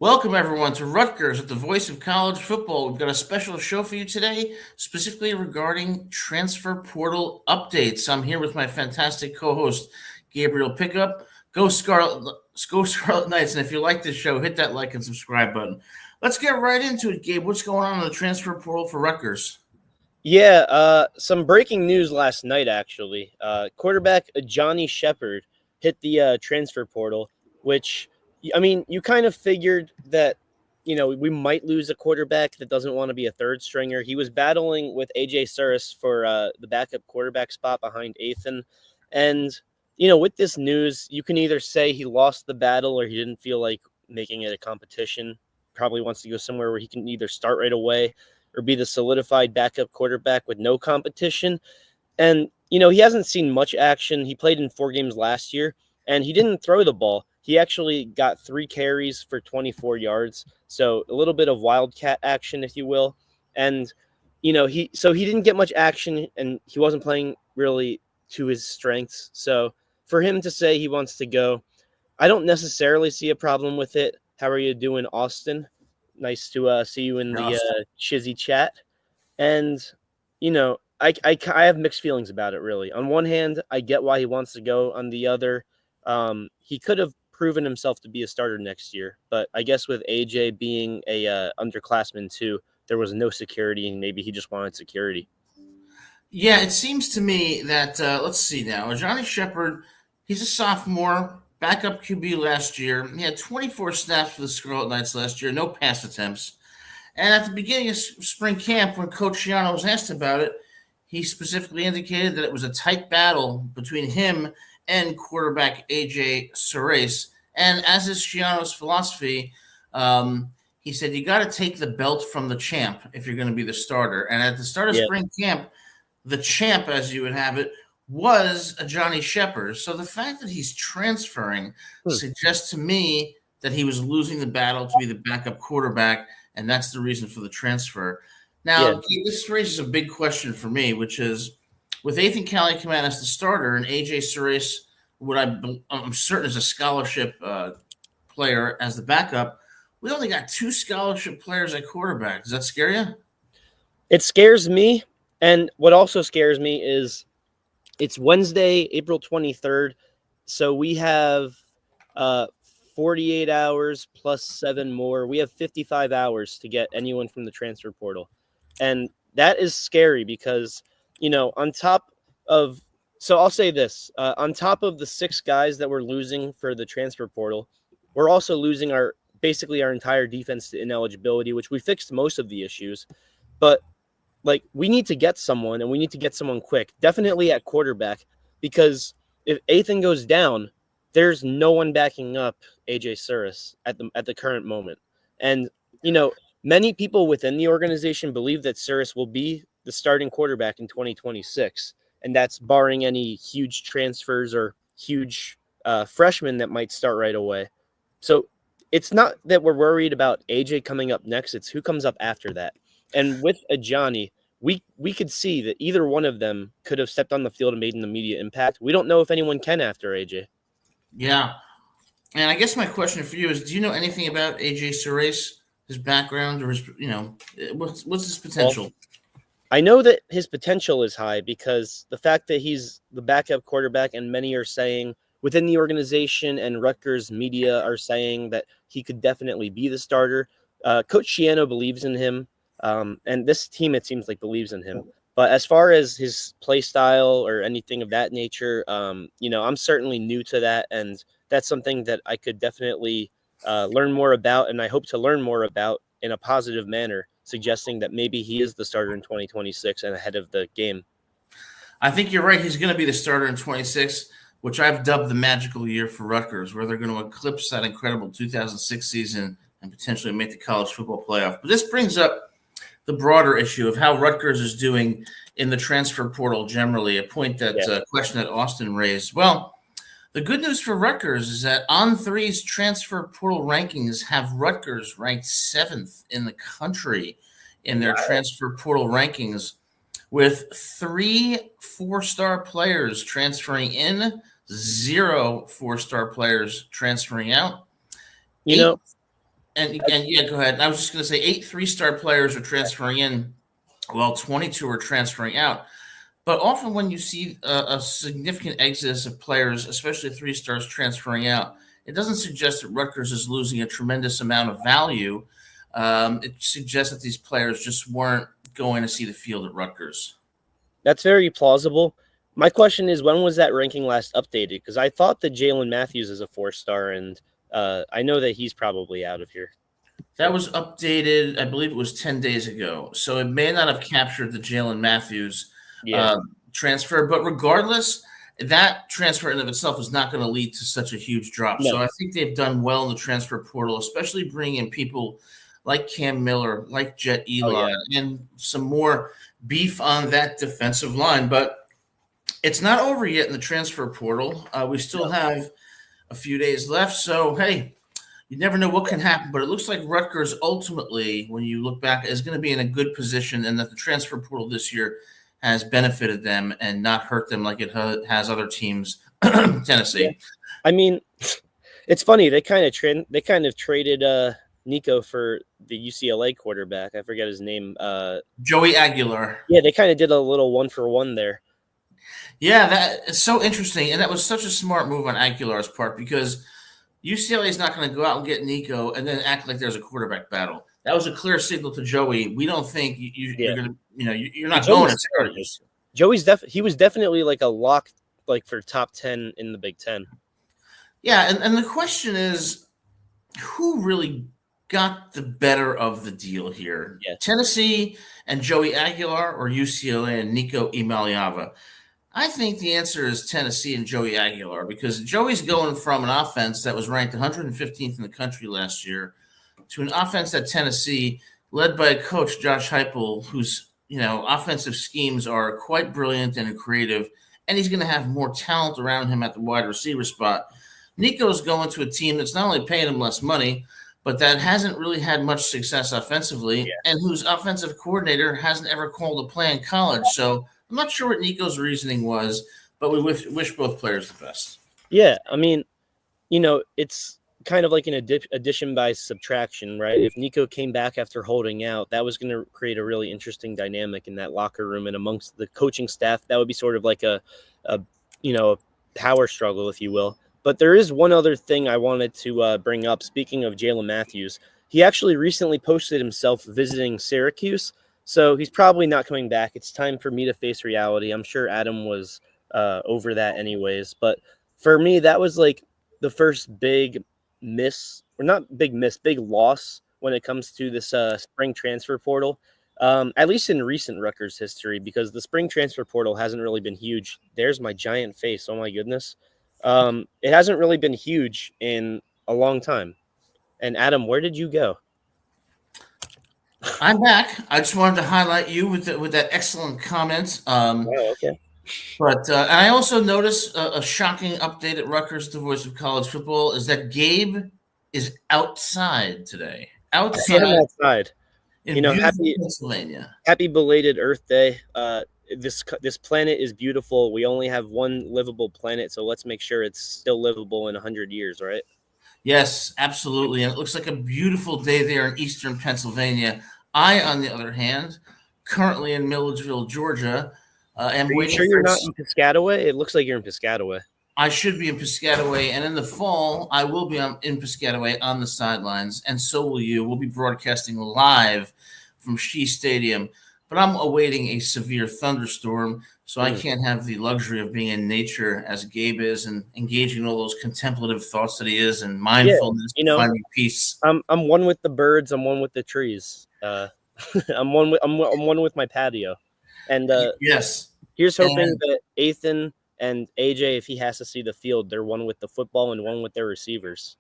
Welcome, everyone, to Rutgers at the voice of college football. We've got a special show for you today, specifically regarding transfer portal updates. I'm here with my fantastic co-host, Gabriel Pickup. Go Scarlet Knights. And if you like this show, hit that like and subscribe button. Let's get right into it, Gabe. What's going on in the transfer portal for Rutgers? Yeah, some breaking news last night, actually. Quarterback Johnny Shepard hit the transfer portal, which, I mean, you kind of figured that, we might lose a quarterback that doesn't want to be a third stringer. He was battling with A.J. Surris for the backup quarterback spot behind Ethan. And, with this news, you can either say he lost the battle or he didn't feel like making it a competition. Probably wants to go somewhere where he can either start right away or be the solidified backup quarterback with no competition. And, he hasn't seen much action. He played in 4 games last year, and he didn't throw the ball. He actually got 3 carries for 24 yards. So a little bit of wildcat action, if you will. And, he didn't get much action, and he wasn't playing really to his strengths. So for him to say he wants to go, I don't necessarily see a problem with it. How are you doing, Austin? Nice to see you in the Chizzy chat. And, I have mixed feelings about it, really. On one hand, I get why he wants to go. On the other, he could have proven himself to be a starter next year. But I guess with AJ being a underclassman, too, there was no security, and maybe he just wanted security. Yeah, it seems to me that, let's see now. Johnny Shepard, he's a sophomore, backup QB last year. He had 24 snaps for the Scarlet Knights last year, no pass attempts. And at the beginning of spring camp, when Coach Schiano was asked about it, he specifically indicated that it was a tight battle between him and quarterback A.J. Surris. And as is Schiano's philosophy, he said, you got to take the belt from the champ if you're going to be the starter. And at the start of spring camp, the champ, as you would have it, was a Johnny Shepard. So the fact that he's transferring suggests to me that he was losing the battle to be the backup quarterback, and that's the reason for the transfer. Now, this raises a big question for me, which is, with Ethan Cali come out as the starter and A.J. Surris, I'm certain is a scholarship player as the backup, we only got 2 scholarship players at quarterback. Does that scare you? It scares me. And what also scares me is it's Wednesday, April 23rd. So we have 48 hours plus 7 more. We have 55 hours to get anyone from the transfer portal. And that is scary because, on top of – so I'll say this. On top of the 6 guys that we're losing for the transfer portal, we're also losing basically our entire defense to ineligibility, which we fixed most of the issues. But – we need to get someone, and we need to get someone quick, definitely at quarterback, because if Ethan goes down, there's no one backing up A.J. Surris at the current moment. And, many people within the organization believe that Surris will be the starting quarterback in 2026, and that's barring any huge transfers or huge freshmen that might start right away. So it's not that we're worried about A.J. coming up next, it's who comes up after that. And with a Johnny, we could see that either one of them could have stepped on the field and made an immediate impact. We don't know if anyone can after AJ. Yeah. And I guess my question for you is, do you know anything about A.J. Surris, his background, or his, what's his potential? Well, I know that his potential is high because the fact that he's the backup quarterback, and many are saying within the organization and Rutgers media are saying that he could definitely be the starter. Coach Schiano believes in him. And this team, it seems like, believes in him. But as far as his play style or anything of that nature, I'm certainly new to that. And that's something that I could definitely learn more about. And I hope to learn more about in a positive manner, suggesting that maybe he is the starter in 2026 and ahead of the game. I think you're right. He's going to be the starter in 26, which I've dubbed the magical year for Rutgers, where they're going to eclipse that incredible 2006 season and potentially make the college football playoff. But this brings up the broader issue of how Rutgers is doing in the transfer portal generally, a question that Austin raised. Well, the good news for Rutgers is that On3's transfer portal rankings have Rutgers ranked 7th in the country in their transfer portal rankings, with 3 4-star players transferring in, 0 4-star players transferring out. And yeah, go ahead. I was just going to say 8 3-star players are transferring in, while 22 are transferring out. But often when you see a significant exodus of players, especially 3-stars transferring out, it doesn't suggest that Rutgers is losing a tremendous amount of value. It suggests that these players just weren't going to see the field at Rutgers. That's very plausible. My question is, when was that ranking last updated? Because I thought that Jalen Matthews is a 4-star, and I know that he's probably out of here. That was updated, I believe it was 10 days ago. So it may not have captured the Jalen Matthews transfer. But regardless, that transfer in of itself is not going to lead to such a huge drop. No. So I think they've done well in the transfer portal, especially bringing in people like Cam Miller, like Jet Elon, and some more beef on that defensive line. But it's not over yet in the transfer portal. We still have a few days left. So, hey, you never know what can happen, but it looks like Rutgers ultimately, when you look back, is going to be in a good position, and that the transfer portal this year has benefited them and not hurt them like it has other teams. Tennessee. Yeah. I mean, it's funny. They kind of traded Nico for the UCLA quarterback. I forget his name. Joey Aguilar. Yeah, they kind of did a little 1-for-1 there. Yeah, that is so interesting, and that was such a smart move on Aguilar's part, because UCLA is not going to go out and get Nico and then act like there's a quarterback battle. That was a clear signal to Joey. We don't think you're going to, you're not going to start this. He was definitely like a lock, like for top 10 in the Big Ten. Yeah, and the question is, who really got the better of the deal here? Yeah. Tennessee and Joey Aguilar, or UCLA and Nico Imaliava? I think the answer is Tennessee and Joey Aguilar, because Joey's going from an offense that was ranked 115th in the country last year to an offense at Tennessee led by coach Josh Heupel, whose offensive schemes are quite brilliant and creative, and he's going to have more talent around him at the wide receiver spot. Nico's going to a team that's not only paying him less money, but that hasn't really had much success offensively, and whose offensive coordinator hasn't ever called a play in college. So I'm not sure what Nico's reasoning was, but we wish both players the best. Yeah, I mean, it's kind of like an addition by subtraction, right? If Nico came back after holding out, that was going to create a really interesting dynamic in that locker room and amongst the coaching staff. That would be sort of like a power struggle, if you will. But there is one other thing I wanted to bring up. Speaking of Jalen Matthews, he actually recently posted himself visiting Syracuse, so he's probably not coming back. It's time for me to face reality. I'm sure Adam was over that anyways. But for me, that was like the first big big loss when it comes to this spring transfer portal, at least in recent Rutgers history, because the spring transfer portal hasn't really been huge. There's my giant face. Oh, my goodness. It hasn't really been huge in a long time. And Adam, where did you go? I'm back. I just wanted to highlight you with that excellent comment. Okay. But and I also noticed a shocking update at Rutgers, the voice of college football, is that Gabe is outside today. Outside. In happy Pennsylvania. Happy belated Earth Day. This planet is beautiful. We only have one livable planet, so let's make sure it's still livable in 100 years, right? Yes, absolutely. And it looks like a beautiful day there in eastern Pennsylvania. I, on the other hand, currently in Milledgeville, Georgia, am Are you waiting. Sure you're not in Piscataway? It looks like you're in Piscataway. I should be in Piscataway, and in the fall, I will be in Piscataway on the sidelines, and so will you. We'll be broadcasting live from Shea Stadium, but I'm awaiting a severe thunderstorm, so I can't have the luxury of being in nature as Gabe is and engaging in all those contemplative thoughts that he is and mindfulness and finding peace. I'm one with the birds. I'm one with the trees. I'm one with my patio, and yes. Here's hoping that Ethan and AJ, if he has to see the field, they're one with the football and one with their receivers.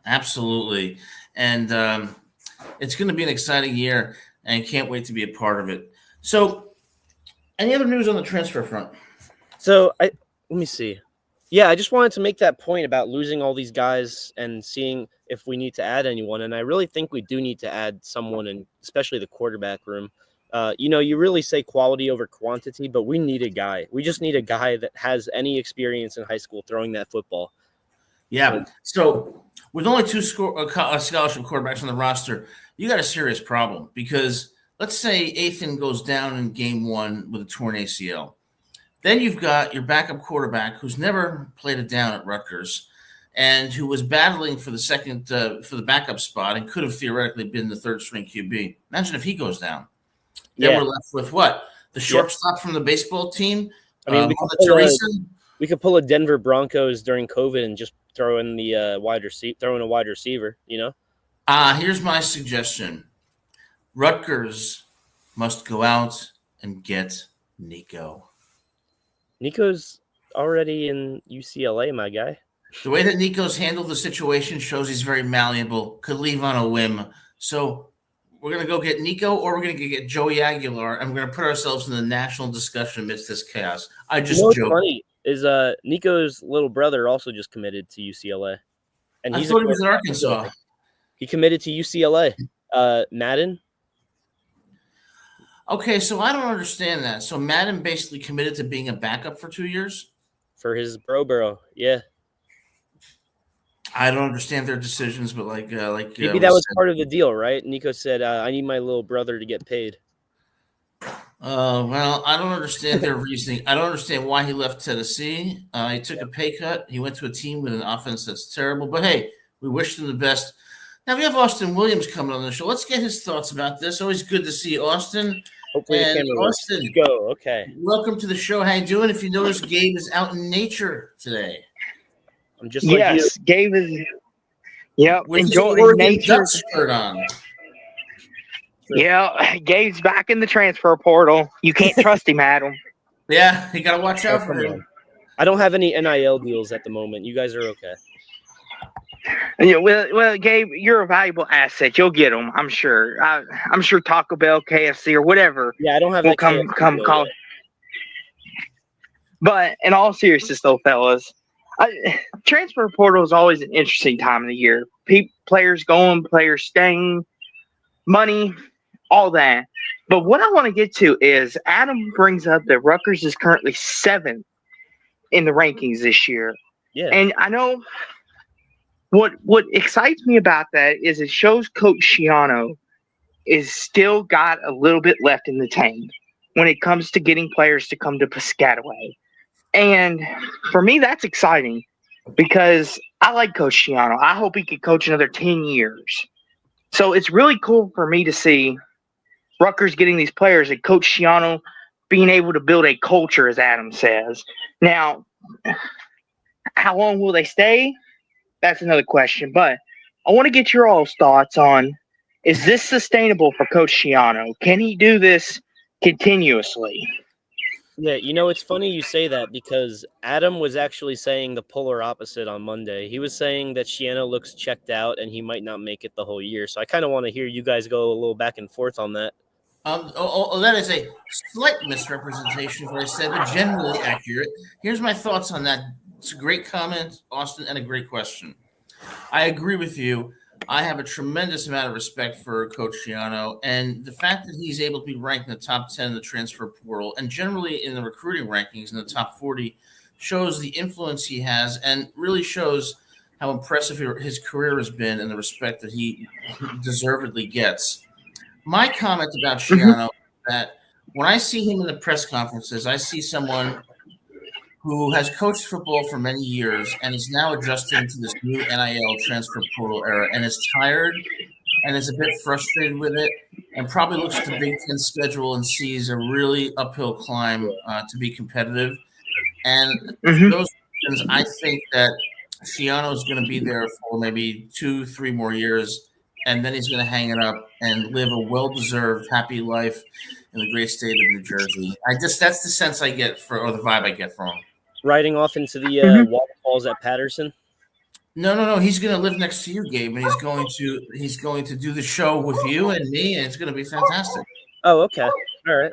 Absolutely, and it's going to be an exciting year, and can't wait to be a part of it. So, any other news on the transfer front? So let me see. Yeah, I just wanted to make that point about losing all these guys and seeing if we need to add anyone. And I really think we do need to add someone, and especially the quarterback room. You really say quality over quantity, but we need a guy. We just need a guy that has any experience in high school throwing that football. Yeah. So with only two scholarship quarterbacks on the roster, you got a serious problem because let's say Athan goes down in game one with a torn ACL. Then you've got your backup quarterback who's never played it down at Rutgers and who was battling for the backup spot and could have theoretically been the third string QB. Imagine if he goes down. Then we're left with what? The shortstop from the baseball team? I mean, we could pull a Denver Broncos during COVID and just throw in the wide receiver, you know? Here's my suggestion. Rutgers must go out and get Nico. Nico's already in UCLA, my guy. The way that Nico's handled the situation shows he's very malleable, could leave on a whim. So we're going to go get Nico or we're going to get Joey Aguilar, and we're going to put ourselves in the national discussion amidst this chaos. I just joke. What's funny is Nico's little brother also just committed to UCLA. And I thought he was in Arkansas. He committed to UCLA. Madden. Okay, so I don't understand that. So Madden basically committed to being a backup for 2 years? For his bro, yeah. I don't understand their decisions, but maybe that was part of the deal, right? Nico said, "I need my little brother to get paid." Well, I don't understand their reasoning. I don't understand why he left Tennessee. He took a pay cut. He went to a team with an offense that's terrible. But hey, we wish him the best. Now we have Austin Williams coming on the show. Let's get his thoughts about this. Always good to see Austin. Hopefully, the camera works. Let's go. Okay. Welcome to the show. How you doing? If you notice, Gabe is out in nature today. I'm just like you. Gabe is. Yep, enjoying nature. Shirt on. Yeah, Gabe's back in the transfer portal. You can't trust him, Adam. Yeah, you got to watch out for him. I don't have any NIL deals at the moment. You guys are okay. Yeah, well, Gabe, you're a valuable asset. You'll get them, I'm sure. I'm sure Taco Bell, KFC, or whatever. Yeah, I don't have will come call. But in all seriousness, though, fellas, transfer portal is always an interesting time of the year. Players going, players staying, money, all that. But what I want to get to is Adam brings up that Rutgers is currently 7th in the rankings this year. Yeah. And I know what excites me about that is it shows Coach Schiano is still got a little bit left in the tank when it comes to getting players to come to Piscataway. And for me, that's exciting because I like Coach Schiano. I hope he could coach another 10 years. So it's really cool for me to see Rutgers getting these players and Coach Schiano being able to build a culture, as Adam says. Now, how long will they stay? That's another question. But I want to get your all's thoughts on, is this sustainable for Coach Schiano? Can he do this continuously? Yeah, it's funny you say that because Adam was actually saying the polar opposite on Monday. He was saying that Schiano looks checked out and he might not make it the whole year. So I kind of want to hear you guys go a little back and forth on that. That is a slight misrepresentation of what I said, but generally accurate. Here's my thoughts on that. It's a great comment, Austin, and a great question. I agree with you. I have a tremendous amount of respect for Coach Schiano, and the fact that he's able to be ranked in the top 10 in the transfer portal and generally in the recruiting rankings in the top 40 shows the influence he has and really shows how impressive his career has been and the respect that he deservedly gets. My comment about Schiano is that when I see him in the press conferences, I see someone who has coached football for many years and is now adjusting to this new NIL transfer portal era and is tired and is a bit frustrated with it and probably looks at the Big Ten schedule and sees a really uphill climb to be competitive. And for those reasons, I think that Schiano is going to be there for maybe 2-3 more years, and then he's going to hang it up and live a well-deserved, happy life in the great state of New Jersey. That's the sense I get or the vibe I get from him. Riding off into the waterfalls at Patterson? No. He's going to live next to you, Gabe, and he's going to do the show with you and me, and it's going to be fantastic. Oh, okay. All right.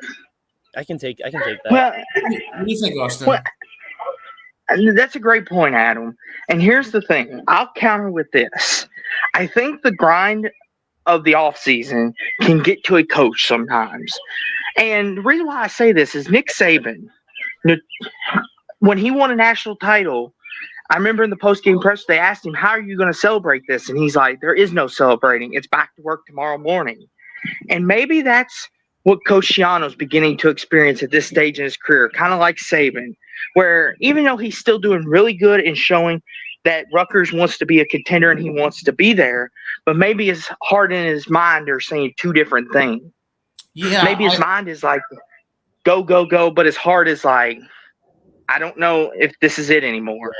I can take that. Well, what do you think, Austin? Well, that's a great point, Adam. And here's the thing. I'll counter with this. I think the grind of the offseason can get to a coach sometimes. And the reason why I say this is Nick Saban, when he won a national title, I remember in the post-game press, they asked him, how are you going to celebrate this? And he's like, there is no celebrating. It's back to work tomorrow morning. And maybe that's what Coach Shiano's beginning to experience at this stage in his career, kind of like Saban, where even though he's still doing really good in showing that Rutgers wants to be a contender and he wants to be there, but maybe his heart and his mind are saying two different things. Yeah, Maybe his mind is like, go, go, go, but his heart is like, I don't know if this is it anymore.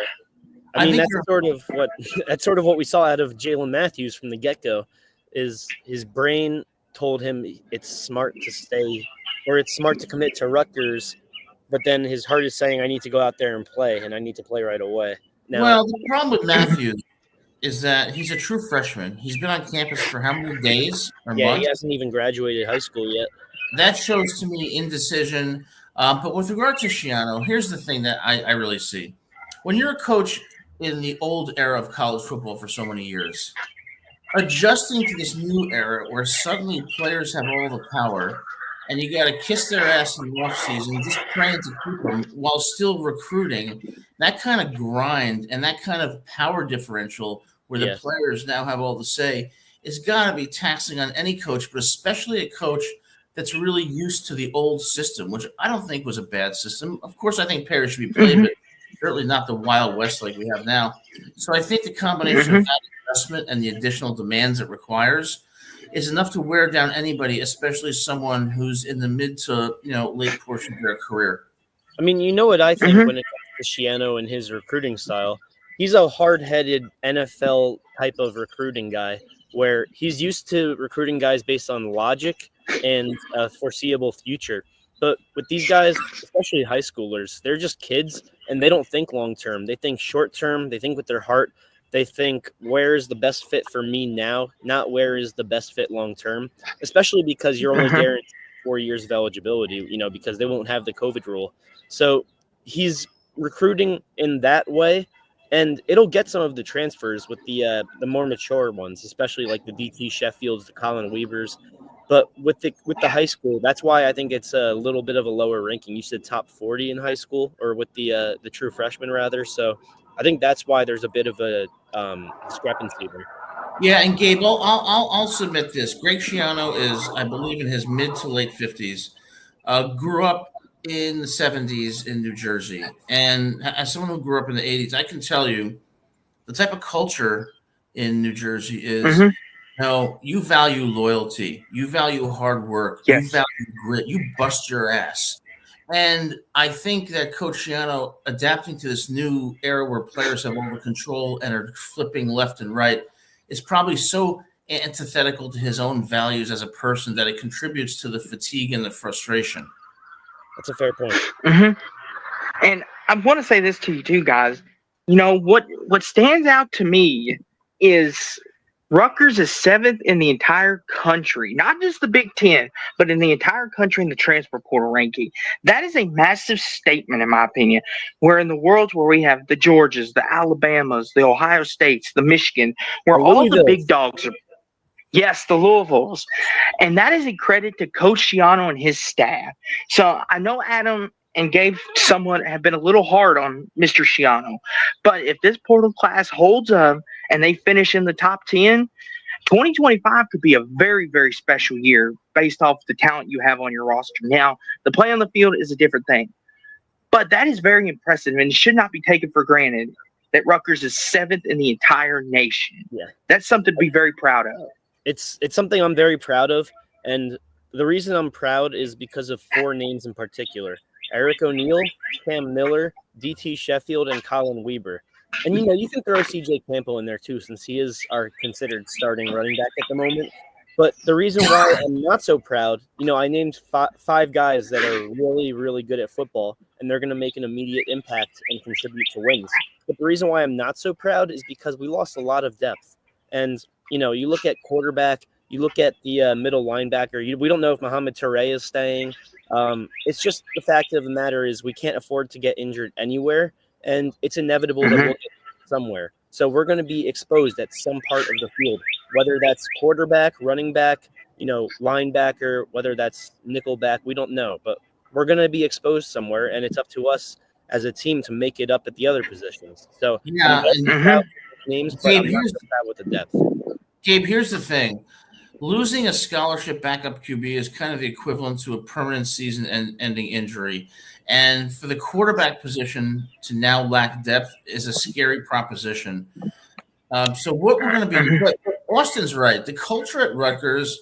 I mean, that's sort of what we saw out of Jalen Matthews from the get-go, is his brain told him it's smart to stay, or it's smart to commit to Rutgers, but then his heart is saying, I need to go out there and play, and I need to play right away. Now, well, the problem with Matthews is that he's a true freshman. He's been on campus for how many days or yeah, months? he hasn't even graduated high school yet. That shows to me indecision. But with regard to Shiano, here's the thing that I really see. When you're a coach in the old era of college football for so many years, adjusting to this new era where suddenly players have all the power and you got to kiss their ass in the offseason, just praying to keep them while still recruiting, that kind of grind and that kind of power differential where the players now have all the say is got to be taxing on any coach, but especially a coach that's really used to the old system, which I don't think was a bad system. Of course, I think pairs should be played, but certainly not the Wild West like we have now. So I think the combination of that investment and the additional demands it requires is enough to wear down anybody, especially someone who's in the mid to late portion of their career. I mean, you know what I think when it comes to Shiano and his recruiting style? He's a hard-headed NFL type of recruiting guy where he's used to recruiting guys based on logic and a foreseeable future. But with these guys, especially high schoolers, they're just kids and they don't think long-term. They think short-term. They think with their heart. They think, where is the best fit for me now, not where is the best fit long-term, especially because you're only guaranteed 4 years of eligibility, because they won't have the COVID rule. So he's recruiting in that way, and it'll get some of the transfers with the more mature ones, especially like the DT Sheffields, the Colin Weavers. But with the high school, that's why I think it's a little bit of a lower ranking. You said top 40 in high school, or with the true freshman rather. So I think that's why there's a bit of a discrepancy there. Yeah, and Gabe, I'll submit this. Greg Schiano is, I believe, in his mid to late 50s. Grew up in the 70s in New Jersey. And as someone who grew up in the 80s, I can tell you the type of culture in New Jersey is, you value loyalty. You value hard work. You value grit. You bust your ass. And I think that Coach Schiano, adapting to this new era where players have all the control and are flipping left and right, is probably so antithetical to his own values as a person that it contributes to the fatigue and the frustration. That's a fair point. And I want to say this to you too, guys. What stands out to me is Rutgers is 7th in the entire country, not just the Big Ten, but in the entire country in the transfer portal ranking. That is a massive statement, in my opinion, where in the worlds where we have the Georgias, the Alabamas, the Ohio States, the Michigan, where all the big dogs are. Yes, the Louisvilles. And that is a credit to Coach Schiano and his staff. So I know Adam and Gabe somewhat have been a little hard on Mr. Schiano. But if this portal class holds up and they finish in the top 10, 2025 could be a very, very special year based off the talent you have on your roster. Now, the play on the field is a different thing. But that is very impressive, and it should not be taken for granted that Rutgers is 7th in the entire nation. Yeah. That's something to be very proud of. It's something I'm very proud of, and the reason I'm proud is because of 4 names in particular: Eric O'Neill, Cam Miller, DT Sheffield, and Colin Weber. And you can throw CJ Campo in there too, since he is our considered starting running back at the moment. But the reason why I'm not so proud, I named 5 guys that are really, really good at football, and they're going to make an immediate impact and contribute to wins. But the reason why I'm not so proud is because we lost a lot of depth. And you look at quarterback, you look at the middle linebacker. We don't know if Mohamed Touré is staying. It's just the fact of the matter is we can't afford to get injured anywhere, and it's inevitable that we'll get somewhere. So we're going to be exposed at some part of the field, whether that's quarterback, running back, linebacker, whether that's nickel back. We don't know, but we're going to be exposed somewhere, and it's up to us as a team to make it up at the other positions. So Yeah, I'm and proud with names, but Gabe, I'm not so proud with the depth. here's the thing. Losing a scholarship backup QB is kind of the equivalent to a permanent season-ending injury. And for the quarterback position to now lack depth is a scary proposition. So what we're going to be, but Austin's right. The culture at Rutgers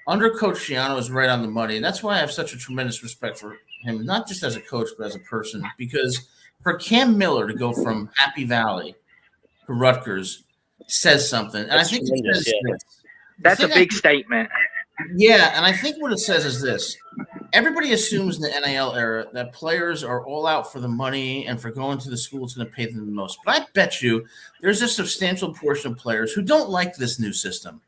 under Coach Schiano is right on the money. And that's why I have such a tremendous respect for him, not just as a coach, but as a person. Because for Cam Miller to go from Happy Valley to Rutgers says something. And That's I think it tremendous, says yeah. this. That's a big statement. Yeah, and I think what it says is this. Everybody assumes in the NIL era that players are all out for the money and for going to the school it's going to pay them the most. But I bet you there's a substantial portion of players who don't like this new system.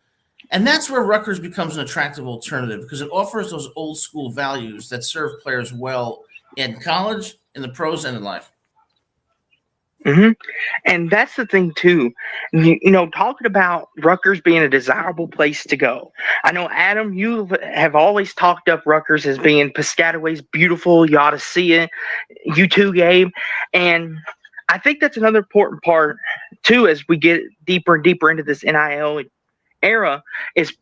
And that's where Rutgers becomes an attractive alternative because it offers those old school values that serve players well in college, in the pros, and in life. Mm-hmm. And that's the thing too. Talking about Rutgers being a desirable place to go. I know, Adam, you have always talked up Rutgers as being Piscataway's beautiful. You ought to see it. You too, Gabe. And I think that's another important part too as we get deeper and deeper into this NIL era is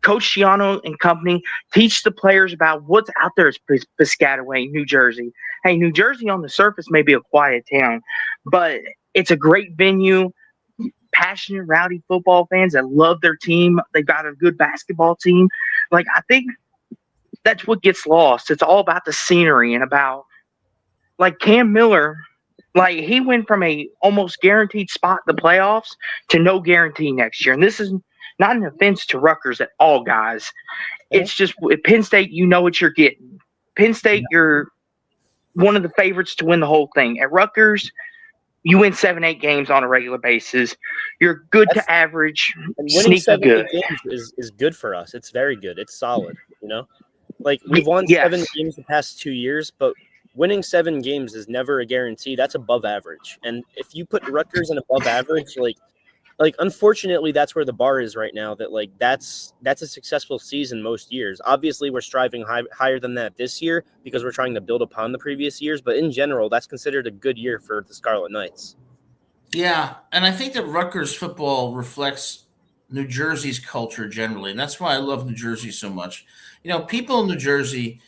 Coach Schiano and company teach the players about what's out there at Piscataway, New Jersey. Hey, New Jersey on the surface may be a quiet town, but it's a great venue. Passionate, rowdy football fans that love their team. They've got a good basketball team. Like, I think that's what gets lost. It's all about the scenery and about, like, Cam Miller. Like, he went from a almost guaranteed spot in the playoffs to no guarantee next year. And this is not an offense to Rutgers at all, guys. It's just at Penn State, you know what you're getting. Penn State, you're one of the favorites to win the whole thing. At Rutgers, you win 7-8 games on a regular basis. You're good to average, and winning sneaky good. 7 games is good for us. It's very good. It's solid, Like, we've won 7 games the past 2 years, but winning 7 games is never a guarantee. That's above average. And if you put Rutgers in above average, like unfortunately that's where the bar is right now, that like that's a successful season most years. Obviously we're striving higher than that this year because we're trying to build upon the previous years, but in general that's considered a good year for the Scarlet Knights. Yeah, and I think that Rutgers football reflects New Jersey's culture generally, and that's why I love New Jersey so much. People in New Jersey,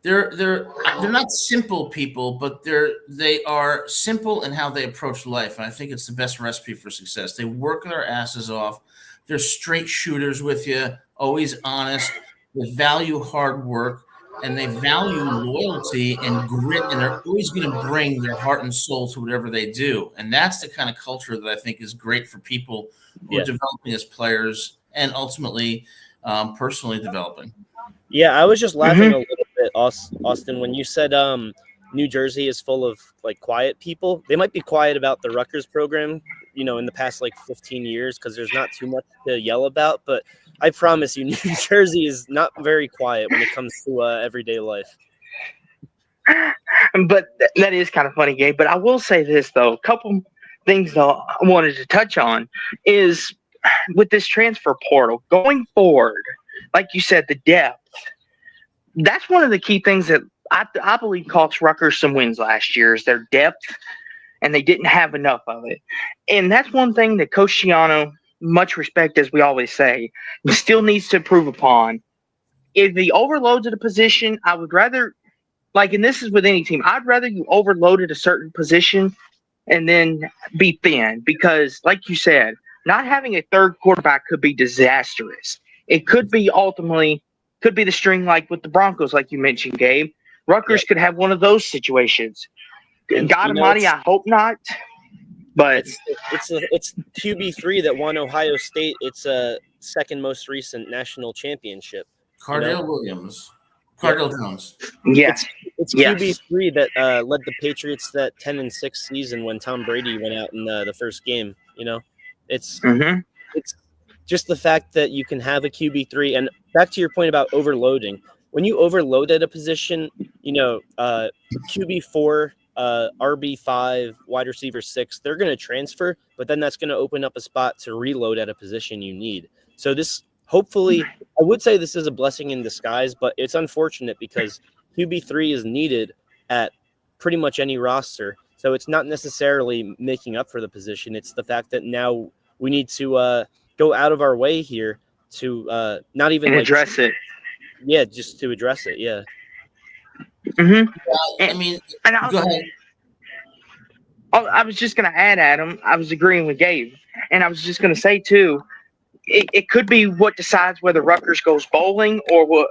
they're not simple people, but they are simple in how they approach life, and I think it's the best recipe for success. They work their asses off. They're straight shooters with you, always honest. They value hard work, and they value loyalty and grit, and they're always going to bring their heart and soul to whatever they do. And that's the kind of culture that I think is great for people who are developing as players and ultimately personally developing. Yeah, I was just laughing a little bit, Austin, when you said New Jersey is full of like quiet people. They might be quiet about the Rutgers program, in the past like 15 years because there's not too much to yell about. But I promise you, New Jersey is not very quiet when it comes to everyday life. But that is kind of funny, Gabe. But I will say this, though. A couple things though I wanted to touch on is with this transfer portal going forward, like you said, the depth. That's one of the key things that I believe cost Rutgers some wins last year is their depth, and they didn't have enough of it. And that's one thing that Coach Schiano, much respect as we always say, still needs to improve upon. If he overloads at a position, I would rather, and this is with any team, I'd rather you overload at a certain position and then be thin because, like you said, not having a third quarterback could be disastrous. It could be could be the string like with the Broncos, like you mentioned, Gabe. Rutgers could have one of those situations. And, God Almighty, I hope not. But it's QB3 that won Ohio State. It's a second most recent national championship. Cardale Williams. Cardale Jones. Yes. It's QB3 that led the Patriots that 10-6 season when Tom Brady went out in the first game. It's just the fact that you can have a QB3. And back to your point about overloading. When you overload at a position, QB4, RB5, wide receiver 6, they're going to transfer, but then that's going to open up a spot to reload at a position you need. So this, hopefully, I would say this is a blessing in disguise, but it's unfortunate because QB3 is needed at pretty much any roster. So it's not necessarily making up for the position. It's the fact that now we need to go out of our way here to not even and address it. Yeah, just to address it. Yeah. Mm-hmm. I mean, And go ahead. I was just going to add, Adam, I was agreeing with Gabe. And I was just going to say, too, it could be what decides whether Rutgers goes bowling or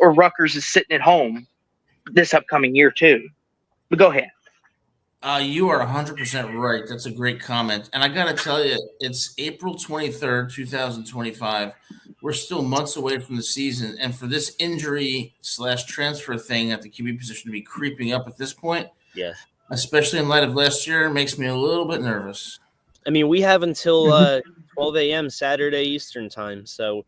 Rutgers is sitting at home this upcoming year, too. But go ahead. You are 100% right. That's a great comment. And I got to tell you, it's April 23rd, 2025. We're still months away from the season. And for this injury/transfer thing at the QB position to be creeping up at this point, yeah, especially in light of last year, makes me a little bit nervous. I mean, we have until 12 a.m. Saturday Eastern time. So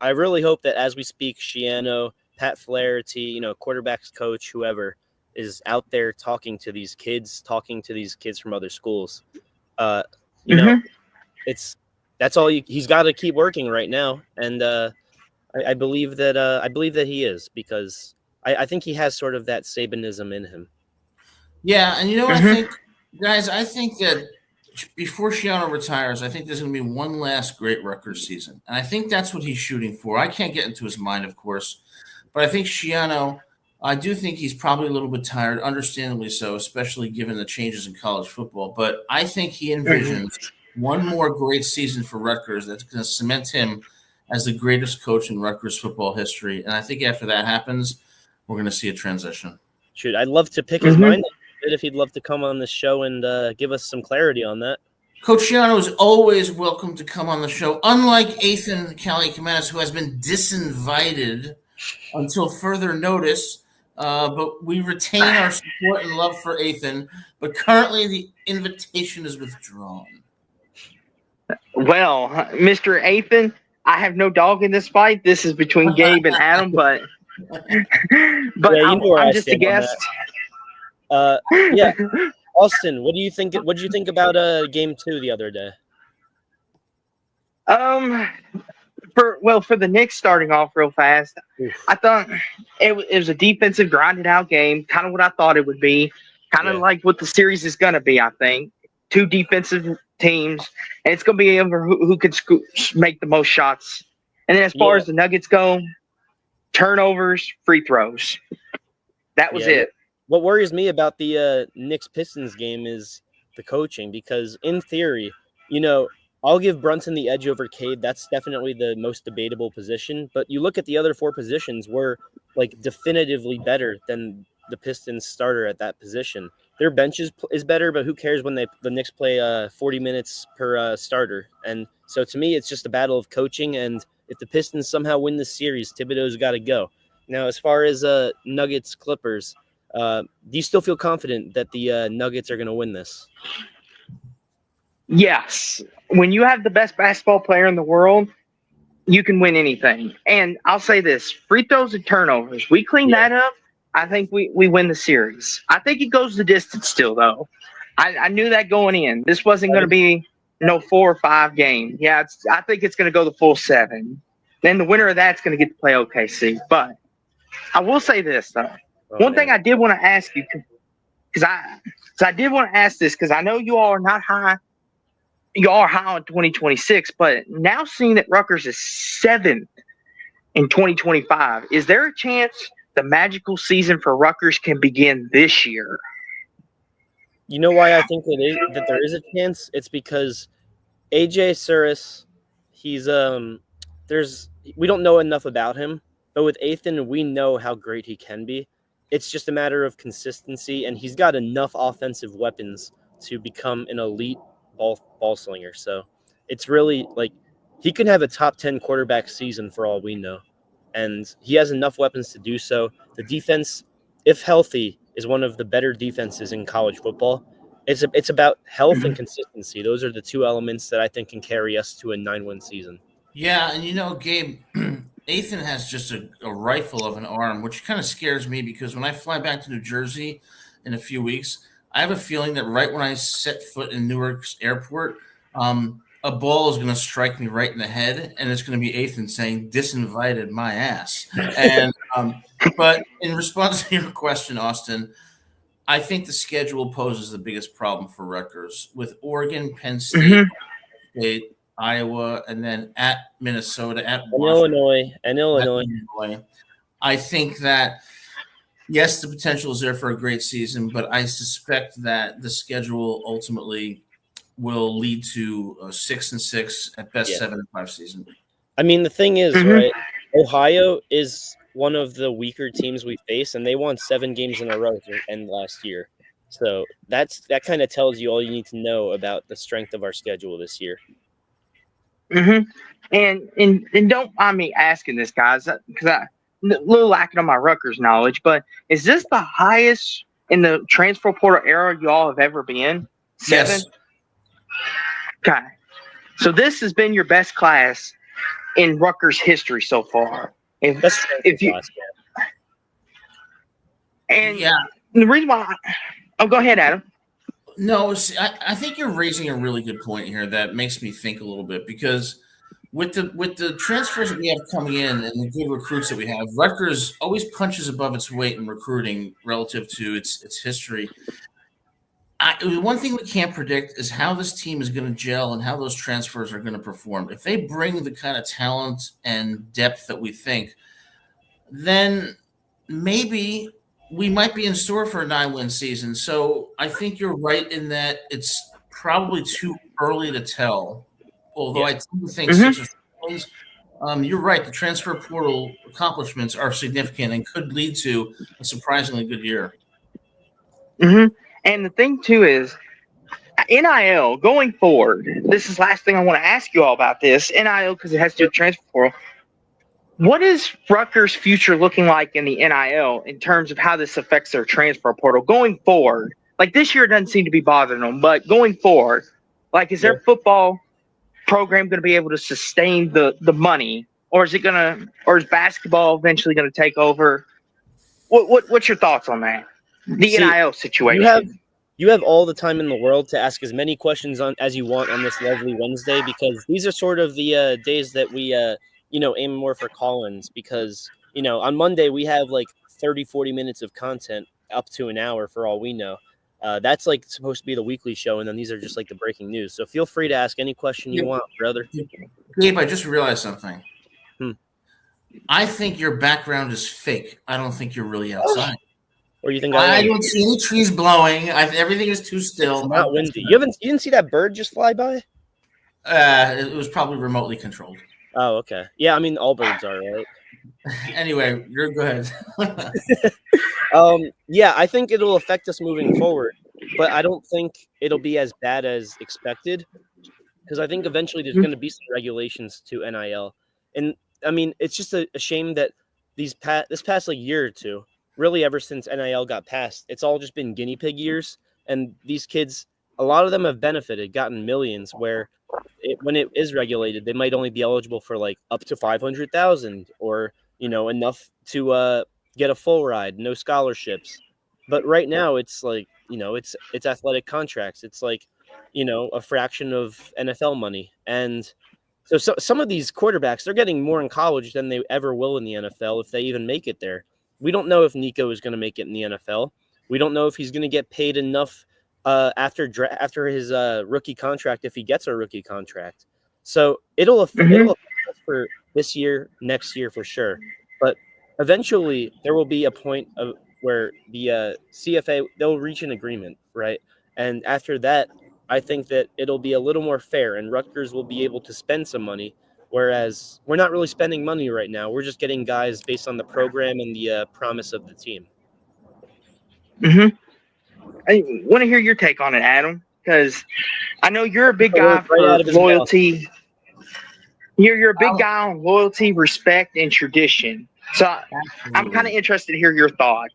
I really hope that as we speak, Schiano, Pat Flaherty, quarterback's coach, whoever, is out there talking to these kids from other schools. That's all he's got to keep working right now. And I believe that he is, because I think he has sort of that Sabanism in him. Yeah. And what I think, guys, I think that before Schiano retires, I think there's going to be one last great Rutgers season. And I think that's what he's shooting for. I can't get into his mind, of course, but I think Schiano, I do think he's probably a little bit tired, understandably so, especially given the changes in college football. But I think he envisions one more great season for Rutgers that's going to cement him as the greatest coach in Rutgers football history. And I think after that happens, we're going to see a transition. Shoot, I'd love to pick his mind a bit if he'd love to come on the show and give us some clarity on that. Coach Schiano is always welcome to come on the show, unlike Ethan Kaliakamanis, who has been disinvited until further notice. But we retain our support and love for Ethan. But currently, the invitation is withdrawn. Well, Mr. Ethan, I have no dog in this fight. This is between Gabe and Adam, but I'm just a guest. Yeah, Austin, what do you think? What did you think about Game 2 the other day? For the Knicks, starting off real fast, I thought it was a defensive, grinded out game, kind of what I thought it would be, kind of like what the series is going to be. I think two defensive teams, and it's going to be over who could make the most shots. And then as far as the Nuggets go, turnovers, free throws. That was it. What worries me about the Knicks-Pistons game is the coaching, because in theory, I'll give Brunson the edge over Cade. That's definitely the most debatable position. But you look at the other four positions, we're definitively better than the Pistons starter at that position. Their bench is better, but who cares when the Knicks play 40 minutes per starter? And so to me, it's just a battle of coaching. And if the Pistons somehow win the series, Thibodeau's got to go. Now, as far as Nuggets-Clippers, do you still feel confident that the Nuggets are going to win this? Yes. When you have the best basketball player in the world, you can win anything. And I'll say this, free throws and turnovers, we clean that up, I think we win the series. I think it goes the distance still, though. I knew that going in. This wasn't going to be 4 or 5 game. Yeah, I think it's going to go the full 7. Then the winner of that's going to get to play OKC. But I will say this, though. One thing I did want to ask you, because I did want to ask this, because I know you all are not high. You are high on 2026, but now seeing that Rutgers is 7th in 2025, is there a chance the magical season for Rutgers can begin this year? You know why I think that there is a chance? It's because AJ Suris, we don't know enough about him, but with Ethan, we know how great he can be. It's just a matter of consistency, and he's got enough offensive weapons to become an elite ball slinger. So it's really he could have a top 10 quarterback season for all we know. And he has enough weapons to do so. The defense, if healthy, is one of the better defenses in college football. It's about health and consistency. Those are the two elements that I think can carry us to a 9-win season. Yeah, and Gabe, Ethan has just a rifle of an arm, which kind of scares me, because when I fly back to New Jersey in a few weeks, I have a feeling that right when I set foot in Newark's airport, a ball is going to strike me right in the head, and it's going to be Ethan saying, "Disinvited my ass." And but in response to your question, Austin, I think the schedule poses the biggest problem for Rutgers with Oregon, Penn State, Mm-hmm. State, Iowa, and then at Minnesota, at And Washington, at Illinois. Illinois. I think that yes, the potential is there for a great season, but I suspect that the schedule ultimately will lead to a 6-6 at best, Yeah. 7-5 season. I mean, the thing is, Mhm. right? Ohio is one of the weaker teams we face, and they won 7 games in a row to end last year. So that kind of tells you all you need to know about the strength of our schedule this year. Mm-hmm. And don't mind me asking this, guys, because I'm a little lacking on my Rutgers knowledge. But is this the highest in the transfer portal era you all have ever been? 7. Yes. Okay. So this has been your best class in Rutgers history so far. That's If you class. and Yeah. the reason why, go ahead, Adam. No, see, I think you're raising a really good point here that makes me think a little bit because with the transfers that we have coming in and the good recruits that we have, Rutgers always punches above its weight in recruiting relative to its history. One thing we can't predict is how this team is going to gel and how those transfers are going to perform. If they bring the kind of talent and depth that we think, then maybe we might be in store for a 9-win season. So I think you're right in that it's probably too early to tell. Although I do think Mhm. 6 or 7 wins. You're right. The transfer portal accomplishments are significant and could lead to a surprisingly good year. Mm-hmm. And the thing too is NIL going forward. This is the last thing I want to ask you all about this NIL because it has to do with transfer portal. What is Rutgers' future looking like in the NIL in terms of how this affects their transfer portal going forward? Like this year doesn't seem to be bothering them, but going forward, like is their football program going to be able to sustain the money, or is basketball eventually going to take over? What's your thoughts on that? The See, NIL situation. You have all the time in the world to ask as many questions as you want on this lovely Wednesday because these are sort of the days that we aim more for call-ins because on Monday we have like 30-40 minutes of content up to an hour for all we know. That's like supposed to be the weekly show, and then these are just like the breaking news. So feel free to ask any question you want, brother. Gabe, I just realized something. Hmm. I think your background is fake. I don't think you're really outside. Or you think I don't see any trees blowing. Everything is too still. It's not windy. You didn't see that bird just fly by? It was probably remotely controlled. Oh, okay. Yeah, I mean all birds are, right? Anyway, go ahead. Yeah, I think it'll affect us moving forward, but I don't think it'll be as bad as expected because I think eventually there's going to be some regulations to NIL, and I mean it's just a shame that this past like year or two, really ever since NIL got passed, it's all just been guinea pig years, and these kids, a lot of them have benefited, gotten millions, where when it is regulated, they might only be eligible for like up to 500,000 or enough to get a full ride, no scholarships. But right now, it's like it's athletic contracts. It's like a fraction of NFL money, and so some of these quarterbacks they're getting more in college than they ever will in the NFL if they even make it there. We don't know if Nico is going to make it in the NFL. We don't know if he's going to get paid enough after his rookie contract if he gets a rookie contract. So it'll affect us for this year, next year for sure. But eventually there will be a point of where the CFA they'll reach an agreement, right? And after that, I think that it'll be a little more fair, and Rutgers will be able to spend some money. Whereas we're not really spending money right now. We're just getting guys based on the program and the promise of the team. Mm-hmm. I want to hear your take on it, Adam, because I know you're a big guy for loyalty. You're a big guy on loyalty, respect, and tradition. So I'm kind of interested to hear your thought.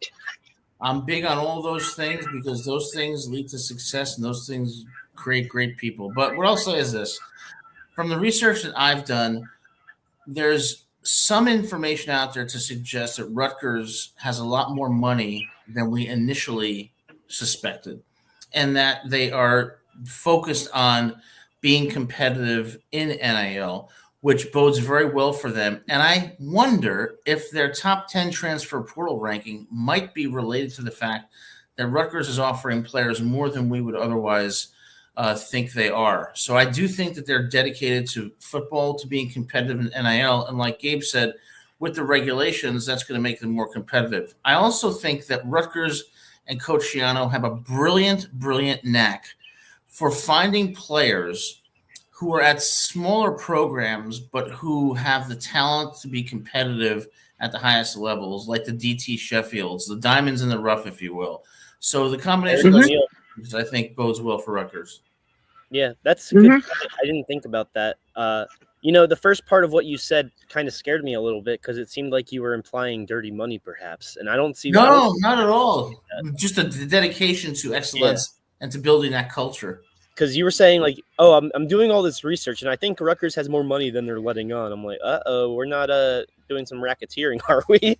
I'm big on all those things because those things lead to success and those things create great people. But what I'll say is this. From the research that I've done, there's some information out there to suggest that Rutgers has a lot more money than we initially suspected, and that they are focused on being competitive in NIL, which bodes very well for them. And I wonder if their top 10 transfer portal ranking might be related to the fact that Rutgers is offering players more than we would otherwise think they are. So I do think that they're dedicated to football, to being competitive in NIL. And like Gabe said, with the regulations, that's going to make them more competitive. I also think that Rutgers and Coach Schiano have a brilliant, brilliant knack for finding players who are at smaller programs, but who have the talent to be competitive at the highest levels, like the DT Sheffields, the diamonds in the rough, if you will. So the combination of those, I think, bodes well for Rutgers. Yeah, that's a good point. I didn't think about that. The first part of what you said kind of scared me a little bit because it seemed like you were implying dirty money, perhaps, and I don't see. No, not at all. Just a dedication to excellence and to building that culture. Because you were saying like, oh, I'm doing all this research, and I think Rutgers has more money than they're letting on. I'm like, we're not doing some racketeering, are we?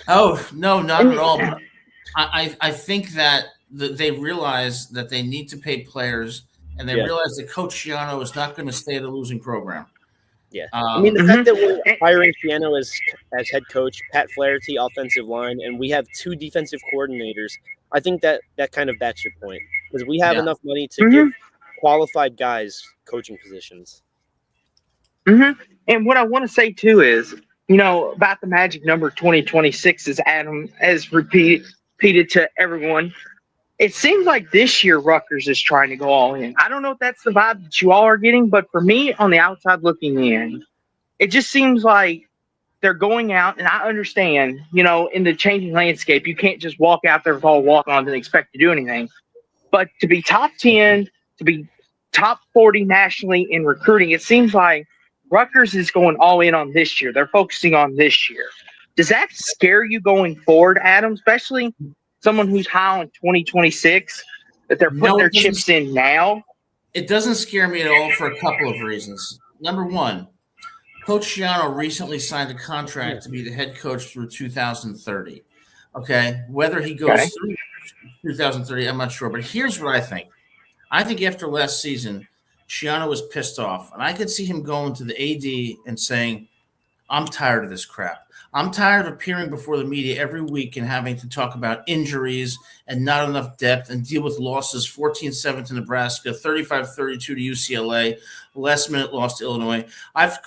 Oh no, not at all. I think that they realize that they need to pay players, and they realize that Coach Schiano is not going to stay at a losing program. Yeah, I mean the fact that we're hiring Schiano as head coach, Pat Flaherty offensive line, and we have 2 defensive coordinators. I think that kind of backs your point because we have enough money to give qualified guys coaching positions. And what I want to say too is, about the magic number 2026, as Adam has repeated to everyone. It seems like this year Rutgers is trying to go all in. I don't know if that's the vibe that you all are getting, but for me, on the outside looking in, it just seems like they're going out, and I understand, in the changing landscape, you can't just walk out there with all walk-ons and expect to do anything. But to be top 10, to be top 40 nationally in recruiting, it seems like Rutgers is going all in on this year. They're focusing on this year. Does that scare you going forward, Adam, especially someone who's high on 2026, that they're putting their chips in now? It doesn't scare me at all for a couple of reasons. Number one, Coach Schiano recently signed a contract to be the head coach through 2030. Okay, whether he goes through 2030, I'm not sure. But here's what I think. I think after last season, Schiano was pissed off. And I could see him going to the AD and saying, I'm tired of this crap. I'm tired of appearing before the media every week and having to talk about injuries and not enough depth and deal with losses 14-7 to Nebraska, 35-32 to UCLA, last-minute loss to Illinois. I've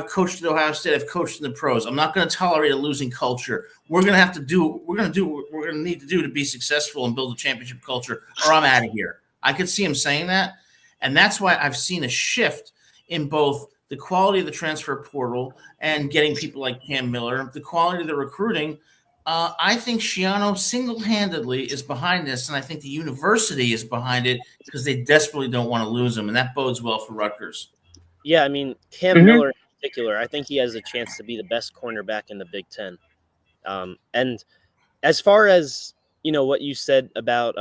coached at Ohio State. I've coached in the pros. I'm not going to tolerate a losing culture. We're going to do what we're going to need to do to be successful and build a championship culture, or I'm out of here. I could see him saying that, and that's why I've seen a shift in both the quality of the transfer portal and getting people like Cam Miller, the quality of the recruiting. I think Schiano single-handedly is behind this, and I think the university is behind it because they desperately don't want to lose him, and that bodes well for Rutgers. Yeah, I mean, Cam Miller in particular, I think he has a chance to be the best cornerback in the Big Ten. And as far as, what you said about